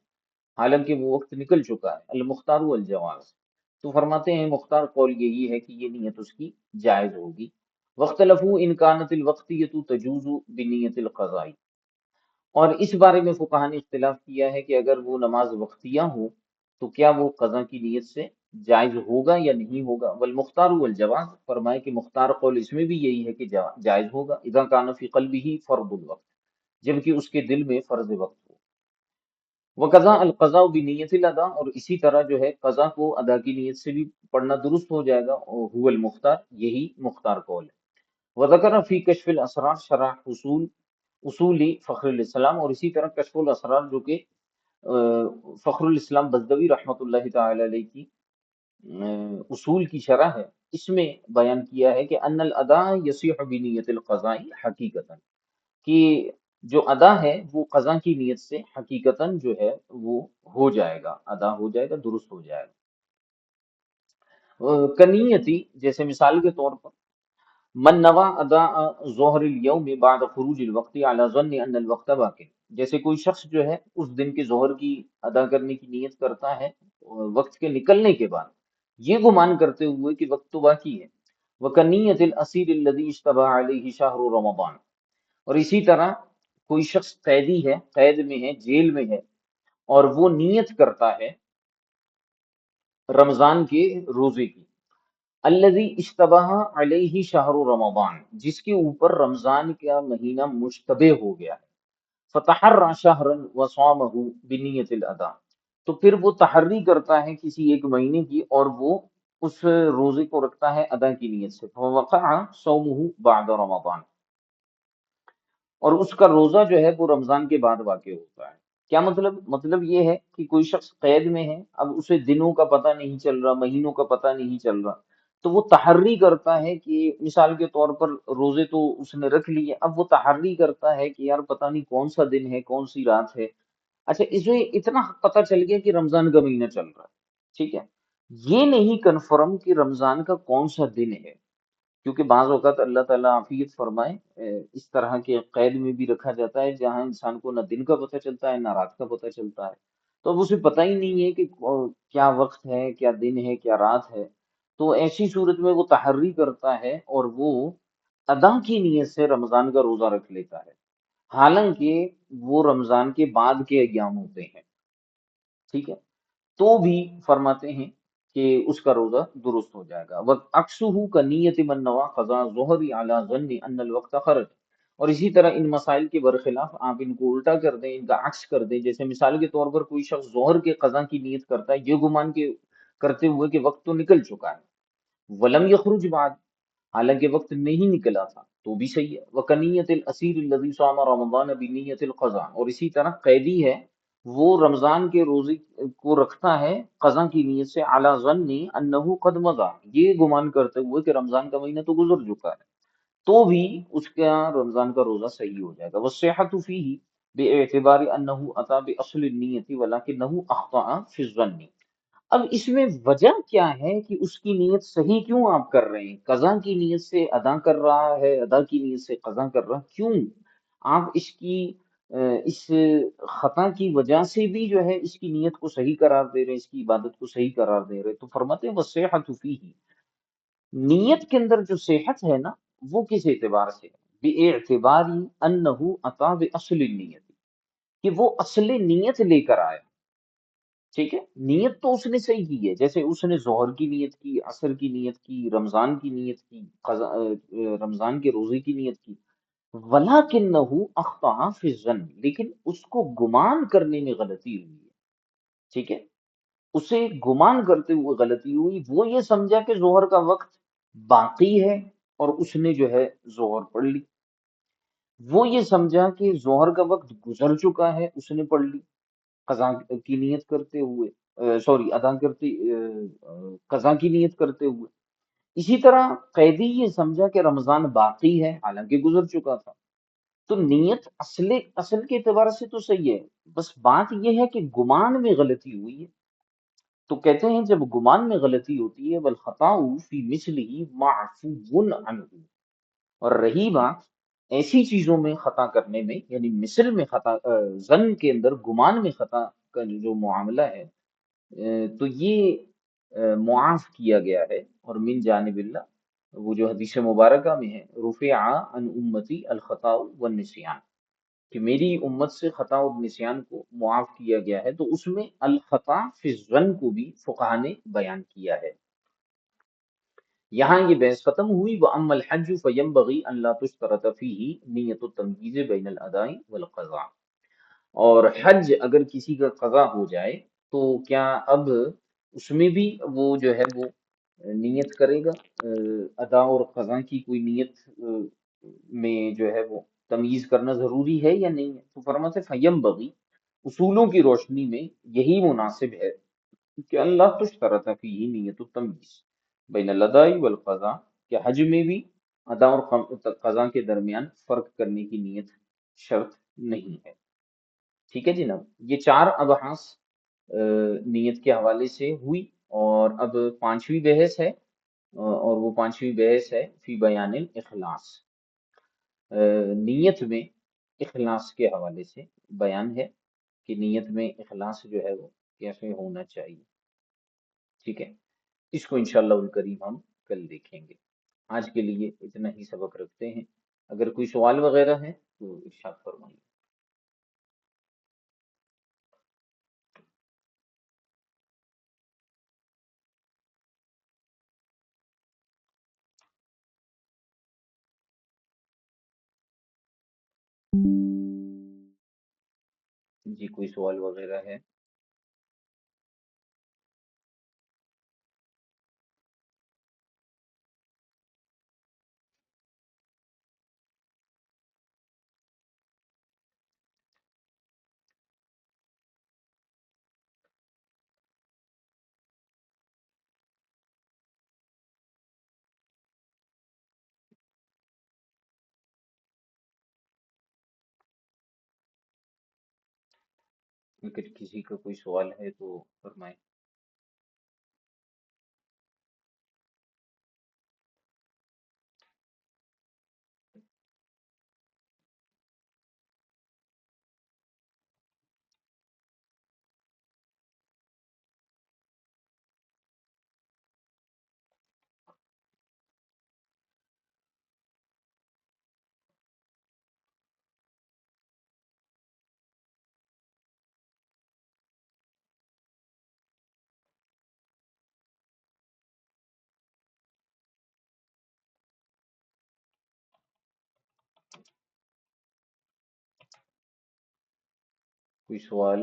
حالانکہ وہ وقت نکل چکا ہے، المختار والجواز، تو فرماتے ہیں مختار قول یہی ہے کہ یہ نیت اس کی جائز ہوگی۔ وَاخْتَلَفُوا إِنْ كَانَتِ الْوَقْتِيَّةُ تَجُوزُ بِنِيَّةِ الْقَضَاءِ، اور اس بارے میں فقہا نے اختلاف کیا ہے کہ اگر وہ نماز وقتیہ ہو تو کیا وہ قضا کی نیت سے جائز ہوگا یا نہیں ہوگا۔ والمختار والجواز، فرمائے کہ مختار قول اس میں بھی یہی ہے کہ جائز ہوگا، اذا کان فی قلبہ فرض الوقت، جبکہ اس کے دل میں فرض وقت ہو۔ وقضا القضاء بنیت الادا، اور اسی طرح جو ہے قضا کو ادا کی نیت سے بھی پڑھنا درست ہو جائے گا، اور هو المختار، یہی مختار قول ہے۔ وذکر فی کشف الاسرار شرح اصولی فخر الاسلام، اور اسی طرح کشف الاسرار جو کہ فخر الاسلام بزدوی رحمۃ اللہ تعالی علیہ کی اصول کی شرح ہے، اس میں بیان کیا ہے کہ ان الادا یصیح بنیت القضاء حقیقتا، کہ جو ادا ہے وہ قضا کی نیت سے حقیقتاً جو ہے وہ ہو جائے گا، ادا ہو جائے گا، درست ہو جائے گا۔ کنیتی، جیسے مثال کے طور پر من نوا ادا ظہر الیوم بعد خروج الوقت علی ظن ان الوقت باقی، جیسے کوئی شخص جو ہے اس دن کے ظہر کی ادا کرنے کی نیت کرتا ہے وقت کے نکلنے کے بعد، یہ گمان کرتے ہوئے کہ وقت تو باقی ہے۔ وکنیت الاسیر الذی اشتبہ علیہ شہر رمضان، اور اسی طرح کوئی شخص قیدی ہے، قید میں ہے، جیل میں ہے، اور وہ نیت کرتا ہے رمضان کے روزے کی، الذی اشتبہ علیہ شہر رمضان، جس کے اوپر رمضان کا مہینہ مشتبہ ہو گیا ہے، فتحرى شہرا وصامہ بنیت الادا، تو پھر وہ تحری کرتا ہے کسی ایک مہینے کی اور وہ اس روزے کو رکھتا ہے ادا کی نیت سے، فوقع صومہ بعد رمضان، اور اس کا روزہ جو ہے وہ رمضان کے بعد واقع ہوتا ہے۔ کیا مطلب؟ مطلب یہ ہے کہ کوئی شخص قید میں ہے، اب اسے دنوں کا پتہ نہیں چل رہا، مہینوں کا پتہ نہیں چل رہا، تو وہ تحری کرتا ہے کہ مثال کے طور پر روزے تو اس نے رکھ لیے، اب وہ تحری کرتا ہے کہ یار پتہ نہیں کون سا دن ہے، کون سی رات ہے۔ اچھا، اس میں اتنا پتہ چل گیا کہ رمضان کا مہینہ چل رہا ہے، ٹھیک ہے، یہ نہیں کنفرم کہ رمضان کا کون سا دن ہے، کیونکہ بعض اوقات اللہ تعالیٰ عافیت فرمائے اس طرح کے قید میں بھی رکھا جاتا ہے جہاں انسان کو نہ دن کا پتہ چلتا ہے نہ رات کا پتہ چلتا ہے، تو اب اسے پتہ ہی نہیں ہے کہ کیا وقت ہے، کیا دن ہے، کیا رات ہے، تو ایسی صورت میں وہ تحری کرتا ہے اور وہ ادا کی نیت سے رمضان کا روزہ رکھ لیتا ہے، حالانکہ وہ رمضان کے بعد کے ایام ہوتے ہیں، ٹھیک ہے، تو بھی فرماتے ہیں کہ اس کا روزہ درست ہو جائے گا۔ وَأَقْصُهُ كَنِيَّةِ مَنْ نَوَى قَضَاءَ الظُّهْرِ عَلَى ظَنِّ أَنَّ الْوَقْتَ خَرَجَ، اور اسی طرح ان مسائل کے برخلاف آپ ان کو الٹا کر دیں، ان کا عکس کر دیں، جیسے مثال کے طور پر کوئی شخص ظہر کے قضا کی نیت کرتا ہے یہ گمان کے کرتے ہوئے کہ وقت تو نکل چکا ہے، وَلَمْ يَخْرُجْ بعد، حالانکہ وقت نہیں نکلا تھا، تو بھی صحیح ہے۔ وَكَنِيَّةِ الْأَسِيرِ الَّذِي صَامَ رَمَضَانَ بِنِيَّةِ الْقَضَاءِ، اور اسی طرح قیدی ہے وہ رمضان کے روزے کو رکھتا ہے قضا کی نیت سے، علی ظن انہ قد مضى، یہ گمان کرتے ہوئے کہ رمضان کا مہینہ تو گزر چکا ہے، تو بھی اس کا رمضان کا روزہ صحیح ہو جائے گا۔ والصحة فیہ باعتبار انہ اتی باصل النیت ولکنہ اخطأ فی الظن، اب اس میں وجہ کیا ہے کہ اس کی نیت صحیح کیوں آپ کر رہے ہیں، قضا کی نیت سے ادا کر رہا ہے، ادا کی نیت سے قضا کر رہا ہے، کیوں آپ اس کی اس خطا کی وجہ سے بھی جو ہے اس کی نیت کو صحیح قرار دے رہے ہیں، اس کی عبادت کو صحیح قرار دے رہے ہیں، تو فرماتے ہیں وَالصِّحَّةُ فِيهِ، نیت کے اندر جو صحت ہے نا وہ کس اعتبار سے ہے، باعتبار انہ اتی باصل النیت، کہ وہ اصل نیت لے کر آیا، ٹھیک ہے، نیت تو اس نے صحیح کی ہے، جیسے اس نے ظہر کی نیت کی، عصر کی نیت کی، رمضان کی نیت کی، رمضان کے روزے کی نیت کی، وَلَكِنَّهُ أَخْطَأَ فِي الظَّنِّ، لیکن اس کو گمان کرنے میں غلطی ہوئی ہے، ٹھیک ہے، اسے گمان کرتے ہوئے غلطی ہوئی، وہ یہ سمجھا کہ ظہر کا وقت باقی ہے اور اس نے جو ہے ظہر پڑھ لی، وہ یہ سمجھا کہ ظہر کا وقت گزر چکا ہے، اس نے پڑھ لی قضا کی نیت کرتے ہوئے، سوری ادا کرتے قضا کی نیت کرتے ہوئے، اسی طرح قیدی یہ سمجھا کہ رمضان باقی ہے حالانکہ گزر چکا تھا، تو نیت اصل کے اعتبار سے تو صحیح ہے، بس بات یہ ہے کہ گمان میں غلطی ہوئی ہے. تو کہتے ہیں جب گمان میں غلطی ہوتی ہے والخطا فی مثلہ معفو عنہ، اور رہی بات ایسی چیزوں میں خطا کرنے میں، یعنی مثل میں خطا، ظن کے اندر گمان میں خطا کا جو معاملہ ہے، تو یہ معاف کیا گیا ہے. اور من جانب اللہ، وہ جو حدیث مبارکہ میں ہے، رفع عن امتی الخطا والنسیان، کہ میری امت سے خطا اور نسیان کو معاف کیا گیا ہے، تو اس میں الخطا فی الظن کو بھی فقہ نے بیان کیا ہے. یہاں یہ بحث ختم ہوئی. وَأَمَّا الْحَجُّ فَيَنبَغِي أَن لَا تُشْتَرَطَ فِيهِ نِيَّةُ التَّمْيِيزِ بَيْنَ الْأَدَاءِ وَالْقَضَاءِ. اور حج اگر کسی کا قضا ہو جائے تو کیا اب اس میں بھی وہ جو ہے وہ نیت کرے گا؟ ادا اور قضا کی کوئی نیت میں جو ہے وہ تمییز کرنا ضروری ہے یا نہیں ہے؟ تو فرماتے فیم بغی، اصولوں کی روشنی میں یہی مناسب ہے کہ اللہ تشترط فیہ نیت التمییز بین الاداء والقضاء، کہ حج میں بھی ادا اور قضا کے درمیان فرق کرنے کی نیت شرط نہیں ہے. ٹھیک ہے جناب، یہ چار ابحاث نیت کے حوالے سے ہوئی. اور اب پانچویں بحث ہے، اور وہ پانچویں بحث ہے فی بیان الاخلاص. نیت میں اخلاص کے حوالے سے بیان ہے کہ نیت میں اخلاص جو ہے وہ کیسے ہونا چاہیے. ٹھیک ہے، اس کو انشاءاللہ الکریم ہم کل دیکھیں گے. آج کے لیے اتنا ہی سبق رکھتے ہیں. اگر کوئی سوال وغیرہ ہے تو ارشاد فرمائیے. جی کوئی سوال وغیرہ ہے؟ اگر کسی کا کوئی سوال ہے تو فرمائیں. کوئی سوال؟